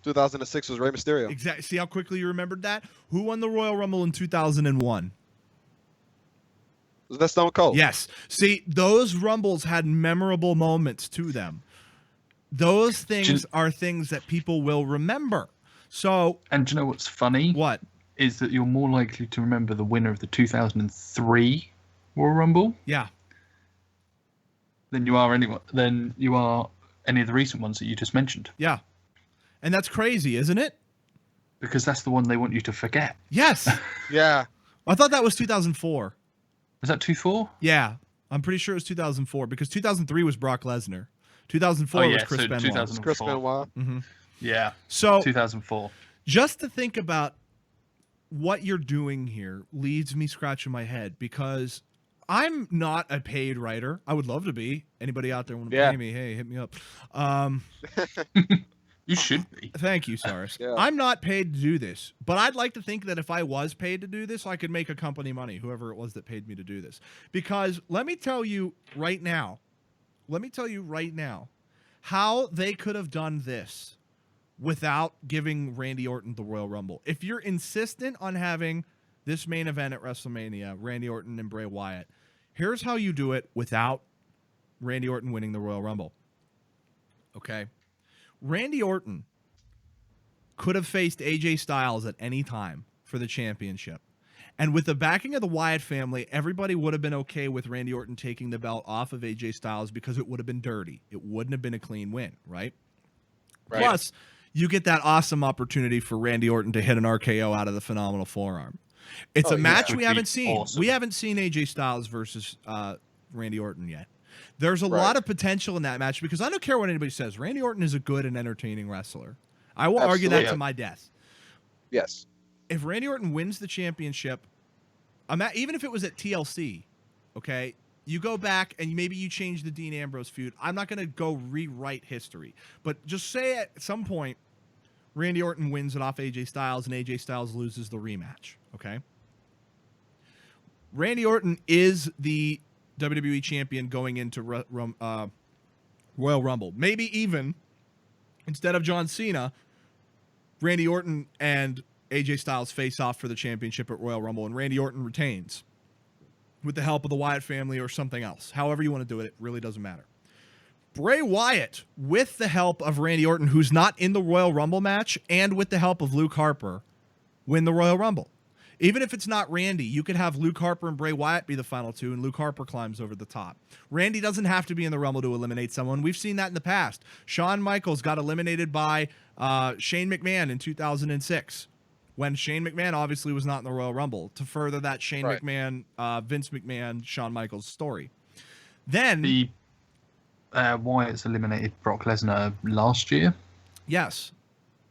2006 was Rey Mysterio. Exactly. See how quickly you remembered that? Who won the Royal Rumble in 2001? Was that Stone Cold? Yes. See, those Rumbles had memorable moments to them. Those things are things that people will remember. So, and do you know what's funny? What? Is that you're more likely to remember the winner of the 2003 Royal Rumble? Yeah. Than you are any of the recent ones that you just mentioned. Yeah. And that's crazy, isn't it? Because that's the one they want you to forget. Yes. Yeah. I thought that was 2004. Was that 2004? Yeah. I'm pretty sure it was 2004 because 2003 was Brock Lesnar. 2004 was Chris Benoit. 2004. Chris Benoit. Mm-hmm. Yeah. So 2004. Just to think about what you're doing here leaves me scratching my head because I'm not a paid writer. I would love to be. Anybody out there want to pay me? Hey, hit me up. You should be. Thank you, Cyrus. Yeah. I'm not paid to do this, but I'd like to think that if I was paid to do this, I could make a company money, whoever it was that paid me to do this. Because let me tell you right now, how they could have done this without giving Randy Orton the Royal Rumble. If you're insistent on having this main event at WrestleMania, Randy Orton and Bray Wyatt, here's how you do it without Randy Orton winning the Royal Rumble. Okay? Randy Orton could have faced AJ Styles at any time for the championship. And with the backing of the Wyatt family, everybody would have been okay with Randy Orton taking the belt off of AJ Styles because it would have been dirty. It wouldn't have been a clean win, right? Plus, you get that awesome opportunity for Randy Orton to hit an RKO out of the phenomenal forearm. It's a match we haven't seen. Awesome. We haven't seen AJ Styles versus Randy Orton yet. There's a lot of potential in that match because I don't care what anybody says. Randy Orton is a good and entertaining wrestler. I will argue that to my death. Yes. If Randy Orton wins the championship, even if it was at TLC, okay, you go back and maybe you change the Dean Ambrose feud. I'm not going to go rewrite history, but just say at some point, Randy Orton wins it off AJ Styles and AJ Styles loses the rematch, okay? Randy Orton is the WWE champion going into Royal Rumble. Maybe even, instead of John Cena, Randy Orton and AJ Styles face off for the championship at Royal Rumble, and Randy Orton retains with the help of the Wyatt family or something else. However you want to do it, it really doesn't matter. Bray Wyatt, with the help of Randy Orton, who's not in the Royal Rumble match, and with the help of Luke Harper, win the Royal Rumble. Even if it's not Randy, you could have Luke Harper and Bray Wyatt be the final two, and Luke Harper climbs over the top. Randy doesn't have to be in the Rumble to eliminate someone. We've seen that in the past. Shawn Michaels got eliminated by Shane McMahon in 2006, when Shane McMahon obviously was not in the Royal Rumble, to further that Shane McMahon, Vince McMahon, Shawn Michaels story. Then Wyatt's eliminated Brock Lesnar last year. Yes.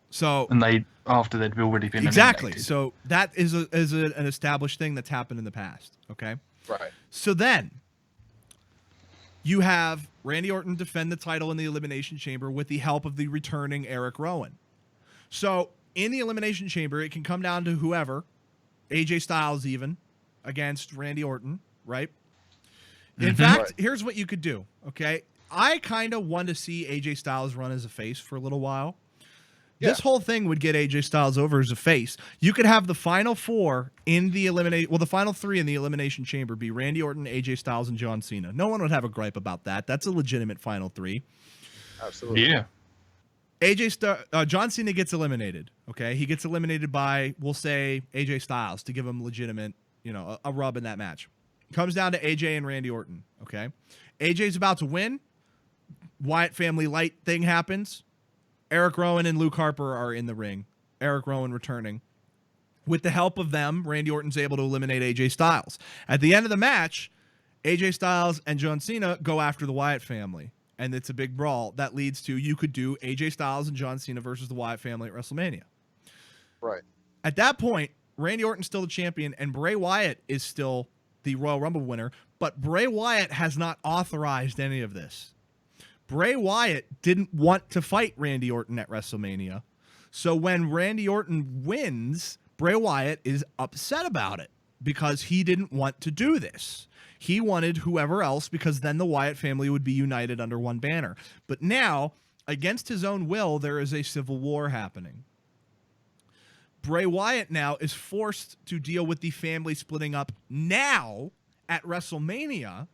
So and after they'd already been eliminated. So that is an established thing that's happened in the past. Okay. Right. So then you have Randy Orton defend the title in the Elimination Chamber with the help of the returning Eric Rowan. So in the Elimination Chamber, it can come down to whoever, AJ Styles even, against Randy Orton, right? In fact, here's what you could do, okay? I kind of want to see AJ Styles run as a face for a little while. Yeah. This whole thing would get AJ Styles over as a face. You could have the final four in the the final three in the Elimination Chamber be Randy Orton, AJ Styles, and John Cena. No one would have a gripe about that. That's a legitimate final three. Absolutely. Yeah. John Cena gets eliminated. Okay, he gets eliminated by, we'll say, AJ Styles to give him legitimate, a rub in that match. Comes down to AJ and Randy Orton. Okay, AJ's about to win. Wyatt family light thing happens. Eric Rowan and Luke Harper are in the ring. Eric Rowan returning. With the help of them, Randy Orton's able to eliminate AJ Styles. At the end of the match, AJ Styles and John Cena go after the Wyatt family. And it's a big brawl that leads to, you could do AJ Styles and John Cena versus the Wyatt family at WrestleMania. Right. At that point, Randy Orton's still the champion, and Bray Wyatt is still the Royal Rumble winner. But Bray Wyatt has not authorized any of this. Bray Wyatt didn't want to fight Randy Orton at WrestleMania. So when Randy Orton wins, Bray Wyatt is upset about it because he didn't want to do this. He wanted whoever else because then the Wyatt family would be united under one banner. But now, against his own will, there is a civil war happening. Bray Wyatt now is forced to deal with the family splitting up now at WrestleMania.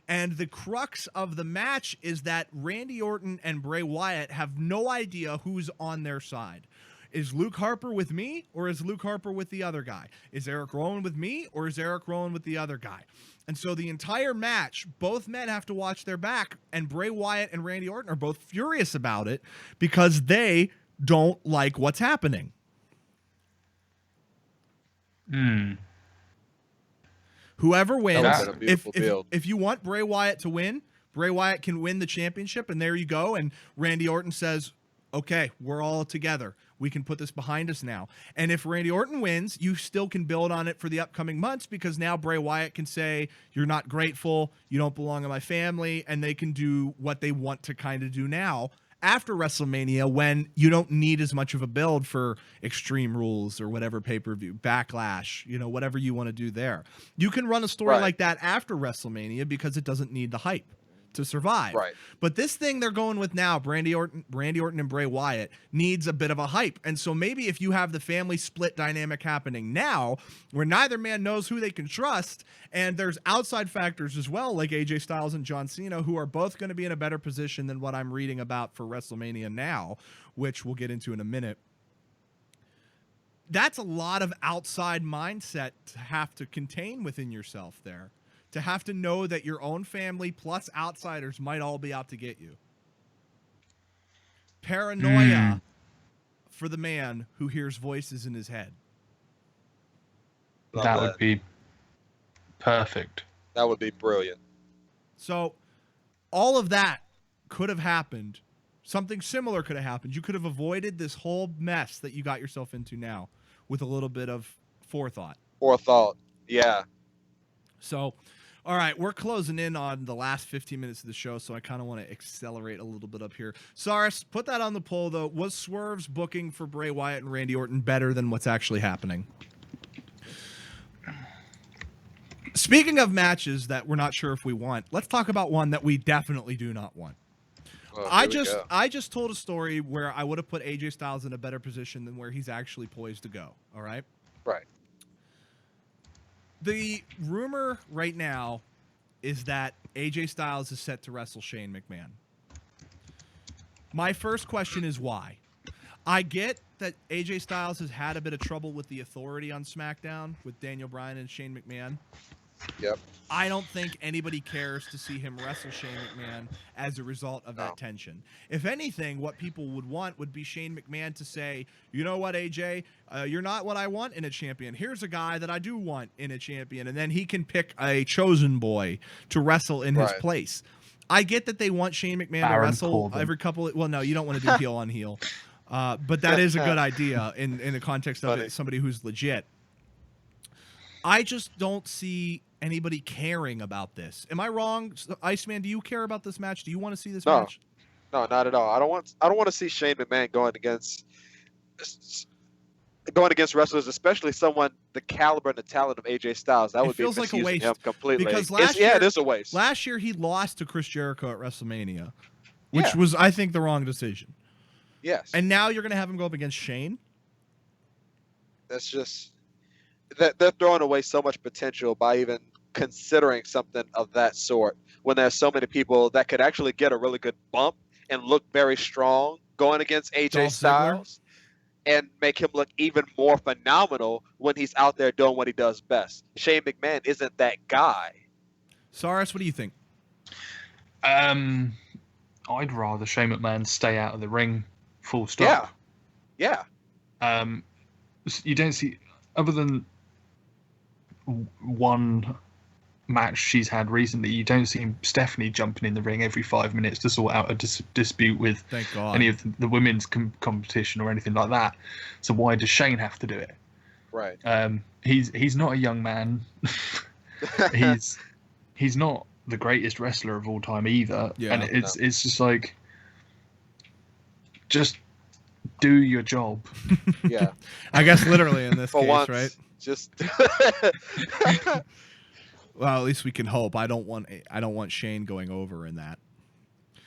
And the crux of the match is that Randy Orton and Bray Wyatt have no idea who's on their side. Is Luke Harper with me, or is Luke Harper with the other guy? Is Eric Rowan with me, or is Eric Rowan with the other guy? And so the entire match, both men have to watch their back, and Bray Wyatt and Randy Orton are both furious about it because they don't like what's happening. Whoever wins, if you want Bray Wyatt to win, Bray Wyatt can win the championship, and there you go. And Randy Orton says, okay, we're all together. We can put this behind us now. And if Randy Orton wins, you still can build on it for the upcoming months because now Bray Wyatt can say, you're not grateful, you don't belong in my family, and they can do what they want to kind of do now after WrestleMania when you don't need as much of a build for Extreme Rules or whatever pay-per-view, Backlash, whatever you want to do there. You can run a story like that after WrestleMania because it doesn't need the hype. to survive. Right. But this thing they're going with now, Randy Orton and Bray Wyatt, needs a bit of a hype. And so maybe if you have the family split dynamic happening now, where neither man knows who they can trust, and there's outside factors as well, like AJ Styles and John Cena, who are both going to be in a better position than what I'm reading about for WrestleMania now, which we'll get into in a minute. That's a lot of outside mindset to have to contain within yourself there. To have to know that your own family plus outsiders might all be out to get you. Paranoia for the man who hears voices in his head. Love that would be perfect. That would be brilliant. So all of that could have happened. Something similar could have happened. You could have avoided this whole mess that you got yourself into now with a little bit of forethought. Yeah. So, all right, we're closing in on the last 15 minutes of the show, so I kind of want to accelerate a little bit up here. Cyrus, put that on the poll, though. Was Swerve's booking for Bray Wyatt and Randy Orton better than what's actually happening? Speaking of matches that we're not sure if we want, let's talk about one that we definitely do not want. Well, I just told a story where I would have put AJ Styles in a better position than where he's actually poised to go, all right? Right. The rumor right now is that AJ Styles is set to wrestle Shane McMahon. My first question is why? I get that AJ Styles has had a bit of trouble with the authority on SmackDown with Daniel Bryan and Shane McMahon. Yep. I don't think anybody cares to see him wrestle Shane McMahon as a result of that tension. If anything, what people would want would be Shane McMahon to say, you know what, AJ, you're not what I want in a champion. Here's a guy that I do want in a champion. And then he can pick a chosen boy to wrestle in his place. I get that they want Shane McMahon to wrestle every couple of, well, no, you don't want to do heel on heel. But that is a good idea in the context of it, somebody who's legit. I just don't see anybody caring about this. Am I wrong, Iceman? Do you care about this match? Do you want to see this match? No, not at all. I don't want to see Shane McMahon going against wrestlers, especially someone the caliber and the talent of AJ Styles. That would be like a waste him completely. Because it is a waste. Last year he lost to Chris Jericho at WrestleMania, which was, I think, the wrong decision. Yes. And now you're going to have him go up against Shane? That's just they're throwing away so much potential by even considering something of that sort when there's so many people that could actually get a really good bump and look very strong going against AJ Dolph Styles and make him look even more phenomenal when he's out there doing what he does best. Shane McMahon isn't that guy. Cyrus, what do you think? I'd rather Shane McMahon stay out of the ring, full stop. Yeah. You don't see, other than one match she's had recently, you don't see Stephanie jumping in the ring every 5 minutes to sort out a dispute with any of the women's competition or anything like that. So why does Shane have to do it? Right. He's not a young man. he's not the greatest wrestler of all time either. Yeah, and it's just like, just do your job. Yeah. I guess literally in this case, once, right? Just well, at least we can hope. I don't want Shane going over in that.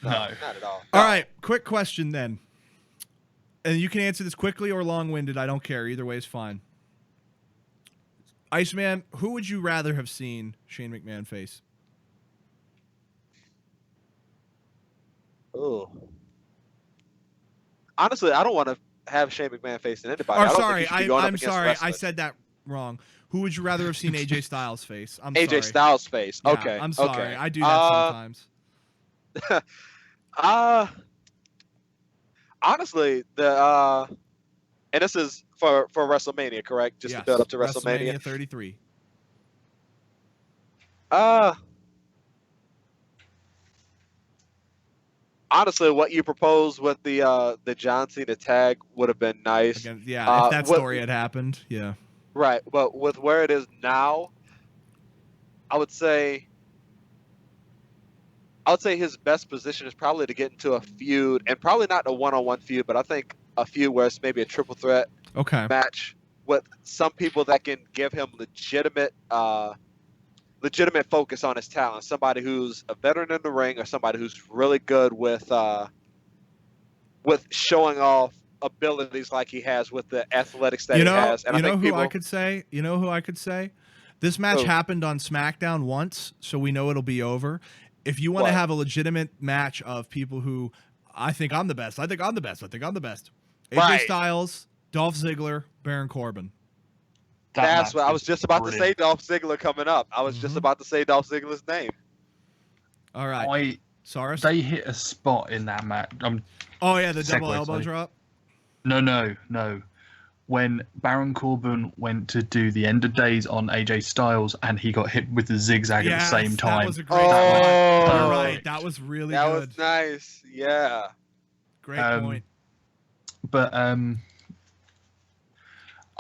No, not at all. All right, quick question then. And you can answer this quickly or long-winded. I don't care. Either way is fine. Iceman, who would you rather have seen Shane McMahon face? Oh. Honestly, I don't want to have Shane McMahon facing anybody. I'm sorry. I said that wrong. Who would you rather have seen AJ Styles face? I'm sorry. AJ Styles face. Yeah, Okay. I'm sorry. Okay. I do that sometimes. Honestly, and this is for WrestleMania, correct? Just to build up to WrestleMania 33. Honestly, what you proposed with the John Cena tag would have been nice. Again, if that story had happened, yeah. Right, but with where it is now, I would say his best position is probably to get into a feud, and probably not a one-on-one feud, but I think a feud where it's maybe a triple threat match with some people that can give him legitimate legitimate focus on his talent. Somebody who's a veteran in the ring, or somebody who's really good with showing off abilities like he has with the athletics that he has. And I think who I could say? You know who I could say? This match happened on SmackDown once, so we know it'll be over. If you want to have a legitimate match of people who I think I'm the best, AJ Styles, Dolph Ziggler, Baron Corbin. That's what I was just about to say. Dolph Ziggler coming up. I was just about to say Dolph Ziggler's name. All right. Saurus? They hit a spot in that match. The double elbow drop? No. When Baron Corbin went to do the end of days on AJ Styles and he got hit with the zigzag at the same time. That was a great You're right. That was really good. That was nice. Yeah. Great point. But, I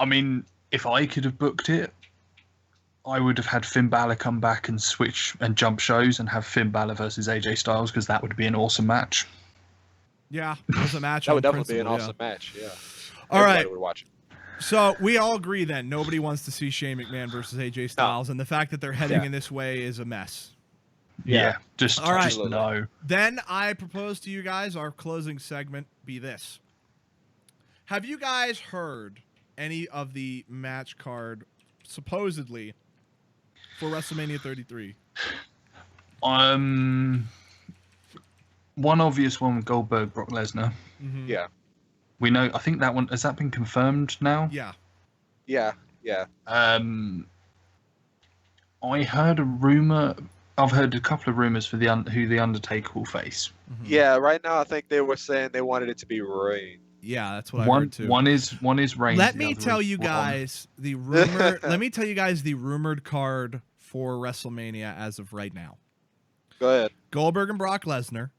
mean, if I could have booked it, I would have had Finn Balor come back and switch and jump shows and have Finn Balor versus AJ Styles, because that would be an awesome match. Yeah, it was a match. That would definitely be an awesome match. Yeah. All right. Would watch it. So we all agree then nobody wants to see Shane McMahon versus AJ Styles, and the fact that they're heading in this way is a mess. Yeah. Just no. Then I propose to you guys our closing segment be this. Have you guys heard any of the match card supposedly for WrestleMania 33? One obvious one with Goldberg, Brock Lesnar. Mm-hmm. Yeah. We know. I think that one has that been confirmed now. Yeah. I heard a rumor. I've heard a couple of rumors for who the Undertaker will face. Mm-hmm. Yeah. Right now, I think they were saying they wanted it to be Reigns. Yeah, that's what I heard too. One is Reigns. Let me tell you guys the rumor. Let me tell you guys the rumored card for WrestleMania as of right now. Go ahead. Goldberg and Brock Lesnar.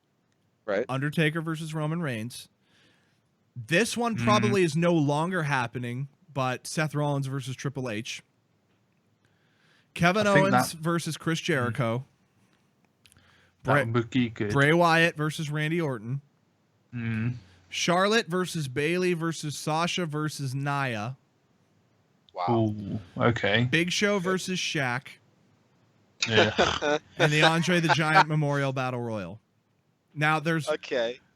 Right. Undertaker versus Roman Reigns. This one probably is no longer happening, but Seth Rollins versus Triple H. Kevin Owens versus Chris Jericho. Bray Wyatt versus Randy Orton. Charlotte versus Bayley versus Sasha versus Nia. Wow. Ooh, okay. Big Show versus Shaq. Yeah. And the Andre the Giant Memorial Battle Royal. Now there's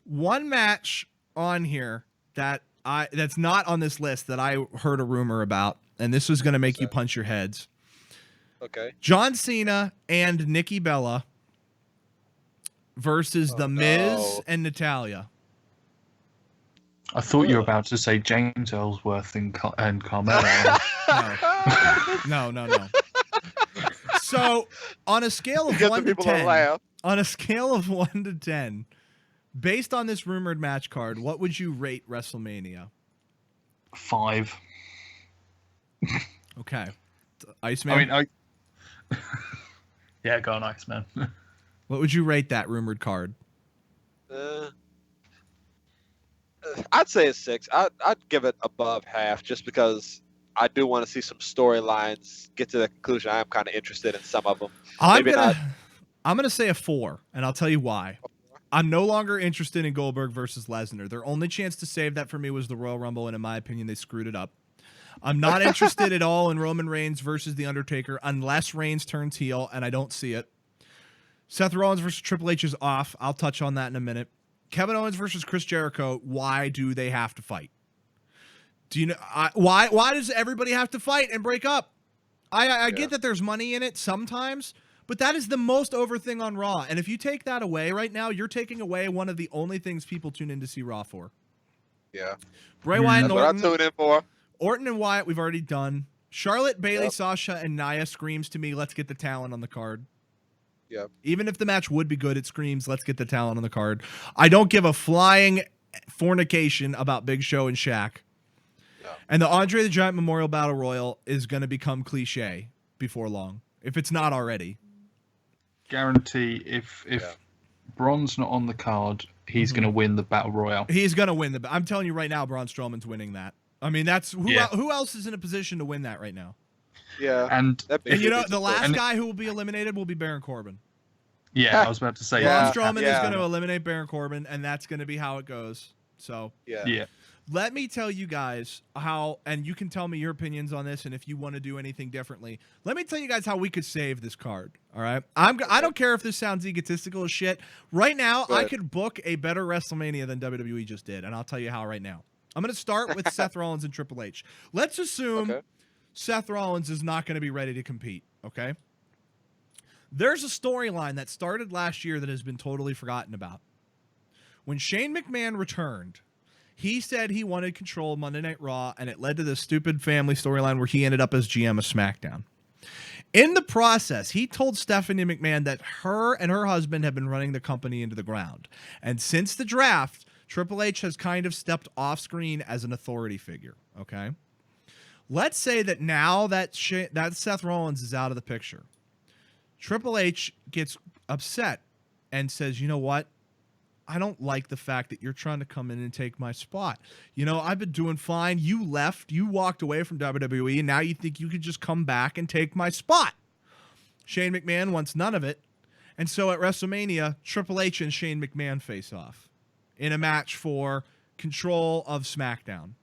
one match on here that's not on this list that I heard a rumor about, and this was going to make you punch your heads. Okay. John Cena and Nikki Bella versus The Miz and Natalya. I thought you were about to say James Ellsworth and Carmella. No. So, on a scale of 1 to 10, based on this rumored match card, what would you rate WrestleMania? 5. Okay. Iceman? Yeah, go on, Iceman. What would you rate that rumored card? I'd say a 6. I'd give it above half, just because I do want to see some storylines get to the conclusion. I am kind of interested in some of them. I'm gonna say a 4, and I'll tell you why. I'm no longer interested in Goldberg versus Lesnar. Their only chance to save that for me was the Royal Rumble, and in my opinion, they screwed it up. I'm not interested at all in Roman Reigns versus The Undertaker unless Reigns turns heel, and I don't see it. Seth Rollins versus Triple H is off. I'll touch on that in a minute. Kevin Owens versus Chris Jericho. Why do they have to fight? Do you know why does everybody have to fight and break up? I get that there's money in it sometimes, but that is the most over thing on Raw. And if you take that away right now, you're taking away one of the only things people tune in to see Raw for. Yeah. Bray Wyatt and Orton. That's what I tune in for. Orton and Wyatt, we've already done. Charlotte, Bayley, Sasha, and Nia screams to me, let's get the talent on the card. Yep. Even if the match would be good, it screams, let's get the talent on the card. I don't give a flying fornication about Big Show and Shaq. No. And the Andre the Giant Memorial Battle Royal is going to become cliche before long, if it's not already. Guarantee if Braun's not on the card, he's going to win the Battle Royal. He's going to win I'm telling you right now, Braun Strowman's winning that. I mean, that's who else is in a position to win that right now? Yeah. And you know, the last guy who will be eliminated will be Baron Corbin. Yeah, I was about to say. Braun Strowman is going to eliminate Baron Corbin, and that's going to be how it goes. So, let me tell you guys how, and you can tell me your opinions on this, and if you want to do anything differently. Let me tell you guys how we could save this card. All right, I don't care if this sounds egotistical as shit. Right now, I could book a better WrestleMania than WWE just did, and I'll tell you how right now. I'm going to start with Seth Rollins and Triple H. Let's assume Seth Rollins is not going to be ready to compete. Okay, there's a storyline that started last year that has been totally forgotten about. When Shane McMahon returned, he said he wanted control of Monday Night Raw, and it led to this stupid family storyline where he ended up as GM of SmackDown. In the process, he told Stephanie McMahon that her and her husband have been running the company into the ground. And since the draft, Triple H has kind of stepped off screen as an authority figure, okay? Let's say that now that Seth Rollins is out of the picture, Triple H gets upset and says, you know what? I don't like the fact that you're trying to come in and take my spot. You know, I've been doing fine. You left. You walked away from WWE, and now you think you could just come back and take my spot. Shane McMahon wants none of it. And so at WrestleMania, Triple H and Shane McMahon face off in a match for control of SmackDown.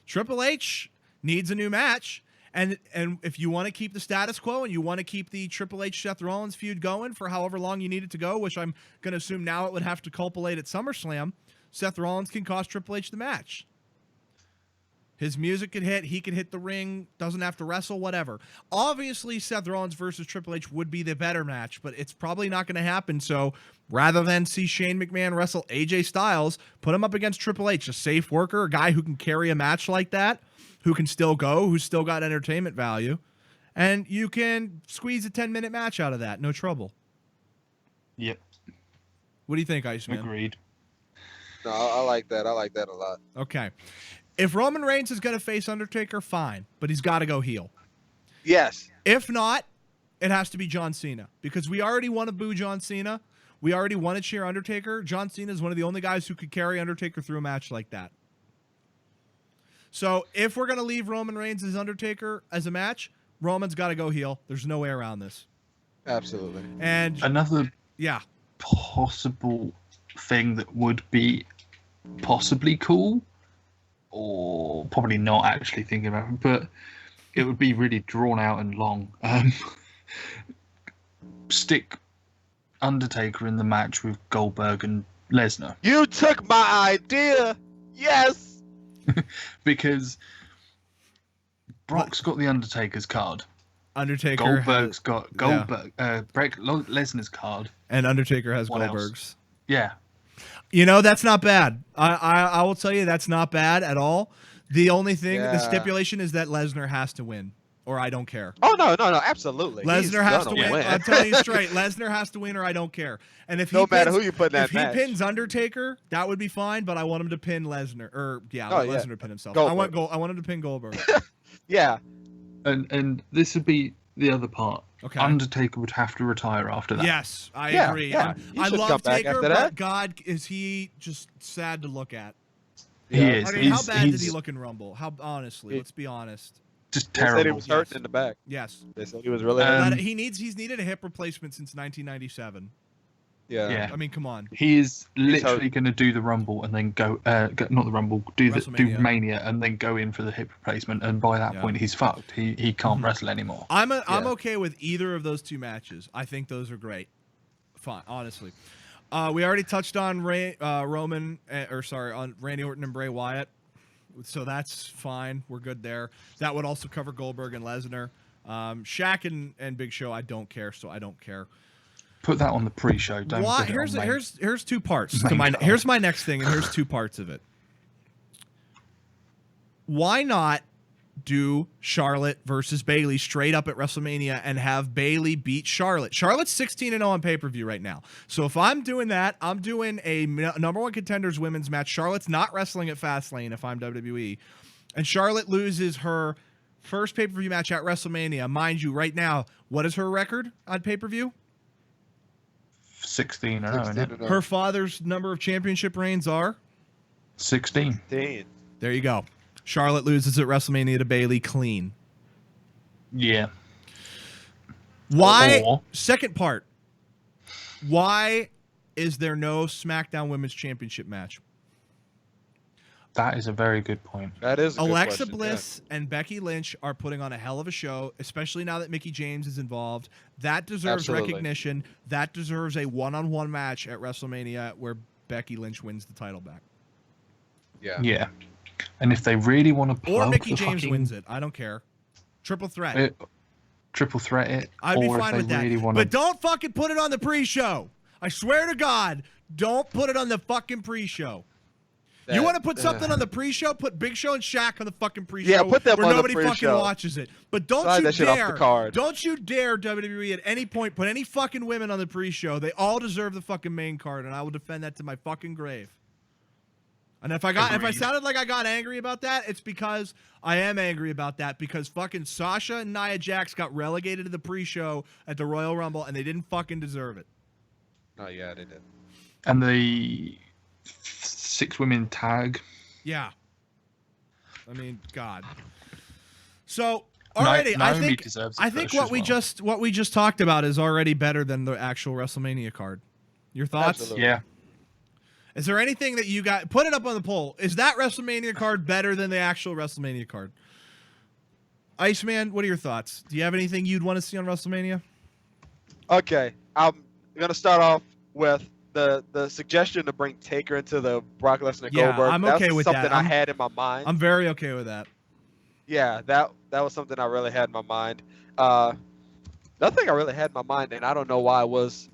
Triple H needs a new match. And if you want to keep the status quo and you want to keep the Triple H Seth Rollins feud going for however long you need it to go, which I'm going to assume now it would have to culminate at SummerSlam, Seth Rollins can cost Triple H the match. His music could hit, he could hit the ring, doesn't have to wrestle, whatever. Obviously, Seth Rollins versus Triple H would be the better match, but it's probably not going to happen. So rather than see Shane McMahon wrestle AJ Styles, put him up against Triple H, a safe worker, a guy who can carry a match like that, who can still go, who's still got entertainment value, and you can squeeze a 10-minute match out of that, no trouble. Yep. What do you think, Iceman? Agreed. No, I like that. I like that a lot. Okay. If Roman Reigns is going to face Undertaker, fine, but he's got to go heel. Yes. If not, it has to be John Cena, because we already want to boo John Cena. We already want to cheer Undertaker. John Cena is one of the only guys who could carry Undertaker through a match like that. So if we're going to leave Roman Reigns as Undertaker as a match, Roman's got to go heel. There's no way around this. Absolutely. And another yeah, possible thing that would be possibly cool, or probably not actually thinking about it, but it would be really drawn out and long. Stick Undertaker in the match with Goldberg and Lesnar. You took my idea. Yes. Because Brock's got the Undertaker's card. Undertaker Goldberg's got Goldberg, Brock Lesnar's card, and Undertaker has what Goldberg's. Else? Yeah. You know, that's not bad. I will tell you that's not bad at all. The only thing, the stipulation is that Lesnar has to win, or I don't care. Oh, no, absolutely. Lesnar has to win. I'm telling you straight. Lesnar has to win, or I don't care. And if no matter who you put in that match. If he pins Undertaker, that would be fine, but I want him to pin Lesnar. Or, Lesnar to pin himself. Goldberg. I want him to pin Goldberg. Yeah. And this would be the other part. Okay. Undertaker would have to retire after that. Yes, I agree. Yeah. I love Taker, but God, is he just sad to look at? He is. I mean, how bad did he look in Rumble? Honestly, let's be honest. Just terrible. They said he was hurting in the back. Yes. They said he was really he's needed a hip replacement since 1997. Yeah. I mean, come on. He is literally going to do the Rumble and then go, not the Rumble, do Mania and then go in for the hip replacement. And by that point, he's fucked. He can't wrestle anymore. I'm okay with either of those two matches. I think those are great. Fine, honestly. We already touched on on Randy Orton and Bray Wyatt. So that's fine. We're good there. That would also cover Goldberg and Lesnar. Shaq and Big Show, I don't care, so I don't care. Put that on the pre-show. Don't put it on here's two parts to my. Here's my next thing, and here's two parts of it. Why not do Charlotte versus Bayley straight up at WrestleMania and have Bayley beat Charlotte? Charlotte's 16-0 on pay-per-view right now. So if I'm doing that, I'm doing a number one contenders women's match. Charlotte's not wrestling at Fastlane if I'm WWE, and Charlotte loses her first pay-per-view match at WrestleMania. Mind you, right now, what is her record on pay-per-view? 16-0. Her father's number of championship reigns are 16. There you go. Charlotte loses at WrestleMania to Bayley clean. Yeah. Why? Second part. Why is there no SmackDown Women's Championship match? That is a very good point. That is a good Alexa question, Bliss and Becky Lynch are putting on a hell of a show, especially now that Mickie James is involved. That deserves Absolutely. recognition. That deserves a one-on-one match at WrestleMania where Becky Lynch wins the title back. Yeah. And if they really want to plug Or Mickie the James fucking, wins it. I don't care. Triple threat. Triple threat it, I'd be or fine if with they that. really want But don't fucking put it on the pre-show. I swear to God, don't put it on the fucking pre-show. You want to put something on the pre-show? Put Big Show and Shaq on the fucking pre-show. Yeah, put them where on the nobody fucking pre-show. watches it. But don't Slide you that shit off dare, the card. don't you dare WWE at any point put any fucking women on the pre-show. They all deserve the fucking main card, and I will defend that to my fucking grave. And if I sounded like I got angry about that, it's because I am angry about that because fucking Sasha and Nia Jax got relegated to the pre-show at the Royal Rumble, and they didn't fucking deserve it. Oh yeah, they did. And the 6 women tag. Yeah. I mean, God. So, already, Naomi deserves a I think push what as well. we just talked about is already better than the actual WrestleMania card. Your thoughts? Absolutely. Yeah. Is there anything that you got? Put it up on the poll. Is that WrestleMania card better than the actual WrestleMania card? Iceman, what are your thoughts? Do you have anything you'd want to see on WrestleMania? Okay, I'm gonna start off with the suggestion to bring Taker into the Brock Lesnar Yeah, Goldberg. I'm That's okay with something that. I had in my mind. I'm very okay with that. Yeah, that was something I really had in my mind. Another thing I really had in my mind, and I don't know why, was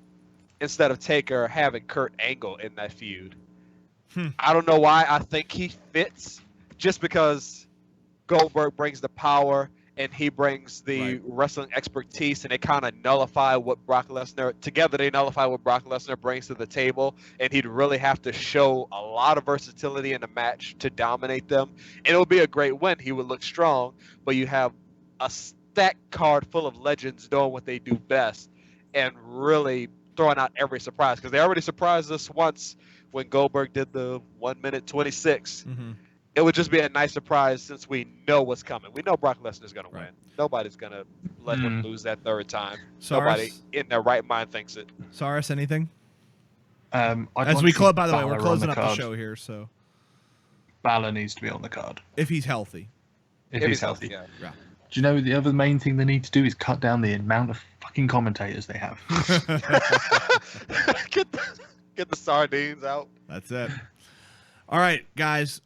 instead of Taker having Kurt Angle in that feud. I don't know why I think he fits, just because Goldberg brings the power and he brings the wrestling expertise, and they kind of nullify what Brock Lesnar, together they nullify what Brock Lesnar brings to the table, and he'd really have to show a lot of versatility in the match to dominate them. And it would be a great win. He would look strong, but you have a stacked card full of legends doing what they do best and really throwing out every surprise, because they already surprised us once when Goldberg did the 1 minute 26. Mm-hmm. It would just be a nice surprise since we know what's coming. We know Brock Lesnar's going to win. Nobody's going to let him lose that third time. Nobody in their right mind thinks it. Saris, anything? As we close, by the way, we're closing up the show here, so Balor needs to be on the card. If he's healthy. If he's healthy. Yeah. Yeah. Do you know the other main thing they need to do is cut down the amount of fucking commentators they have? Get the sardines out. That's it. All right, guys.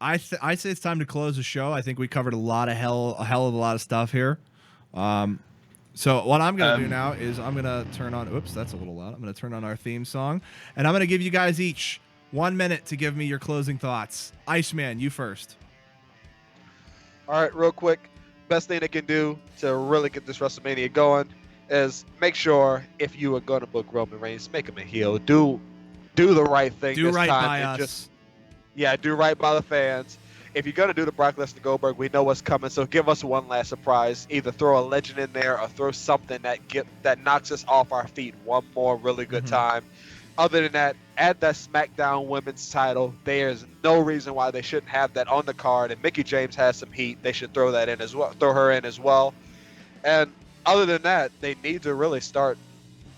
I say it's time to close the show. I think we covered a hell of a lot of stuff here. So what I'm going to do now is I'm going to turn on. Oops, that's a little loud. I'm going to turn on our theme song, and I'm going to give you guys each 1 minute to give me your closing thoughts. Iceman, you first. All right, real quick. Best thing they can do to really get this WrestleMania going is make sure if you are going to book Roman Reigns, make him a heel. Do the right thing. Do this right time by and us. Do right by the fans. If you're going to do the Brock Lesnar Goldberg, we know what's coming, so give us one last surprise. Either throw a legend in there or throw something that knocks us off our feet one more really good time. Other than that, add that SmackDown Women's title. There's no reason why they shouldn't have that on the card. And Mickie James has some heat. They should throw that in as well. Throw her in as well. And other than that, they need to really start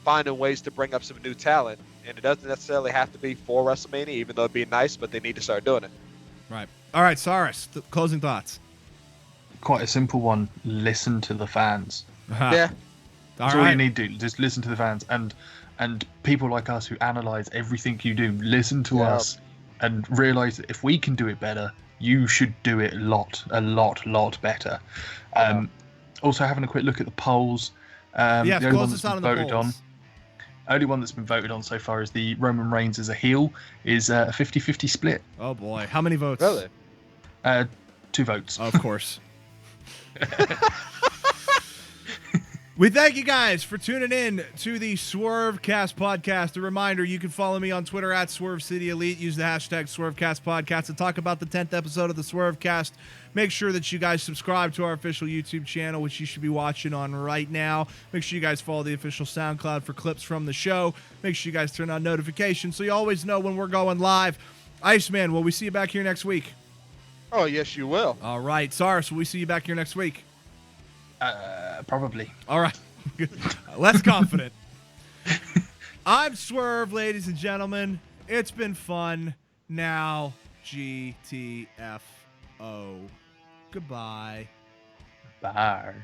finding ways to bring up some new talent. And it doesn't necessarily have to be for WrestleMania, even though it'd be nice, but they need to start doing it. Right. All right, Saris, closing thoughts. Quite a simple one. Listen to the fans. Yeah. That's all you need to do. Just listen to the fans. And people like us who analyze everything you do, listen to us and realize that if we can do it better, you should do it a lot better. Also, having a quick look at the polls. The only one that's been voted on. Only one that's been voted on so far is the Roman Reigns as a heel is a 50-50 split. Oh boy, how many votes? Really? 2 votes. Of course. We thank you guys for tuning in to the SwerveCast podcast. A reminder, you can follow me on Twitter at SwerveCityElite. Use the hashtag SwerveCast podcast to talk about the 10th episode of the SwerveCast. Make sure that you guys subscribe to our official YouTube channel, which you should be watching on right now. Make sure you guys follow the official SoundCloud for clips from the show. Make sure you guys turn on notifications so you always know when we're going live. Iceman, will we see you back here next week? Oh, yes, you will. All right. Saris, will we see you back here next week? Probably. All right. Less confident. I'm Swerve, ladies and gentlemen. It's been fun. Now, GTFO. Goodbye. Bye.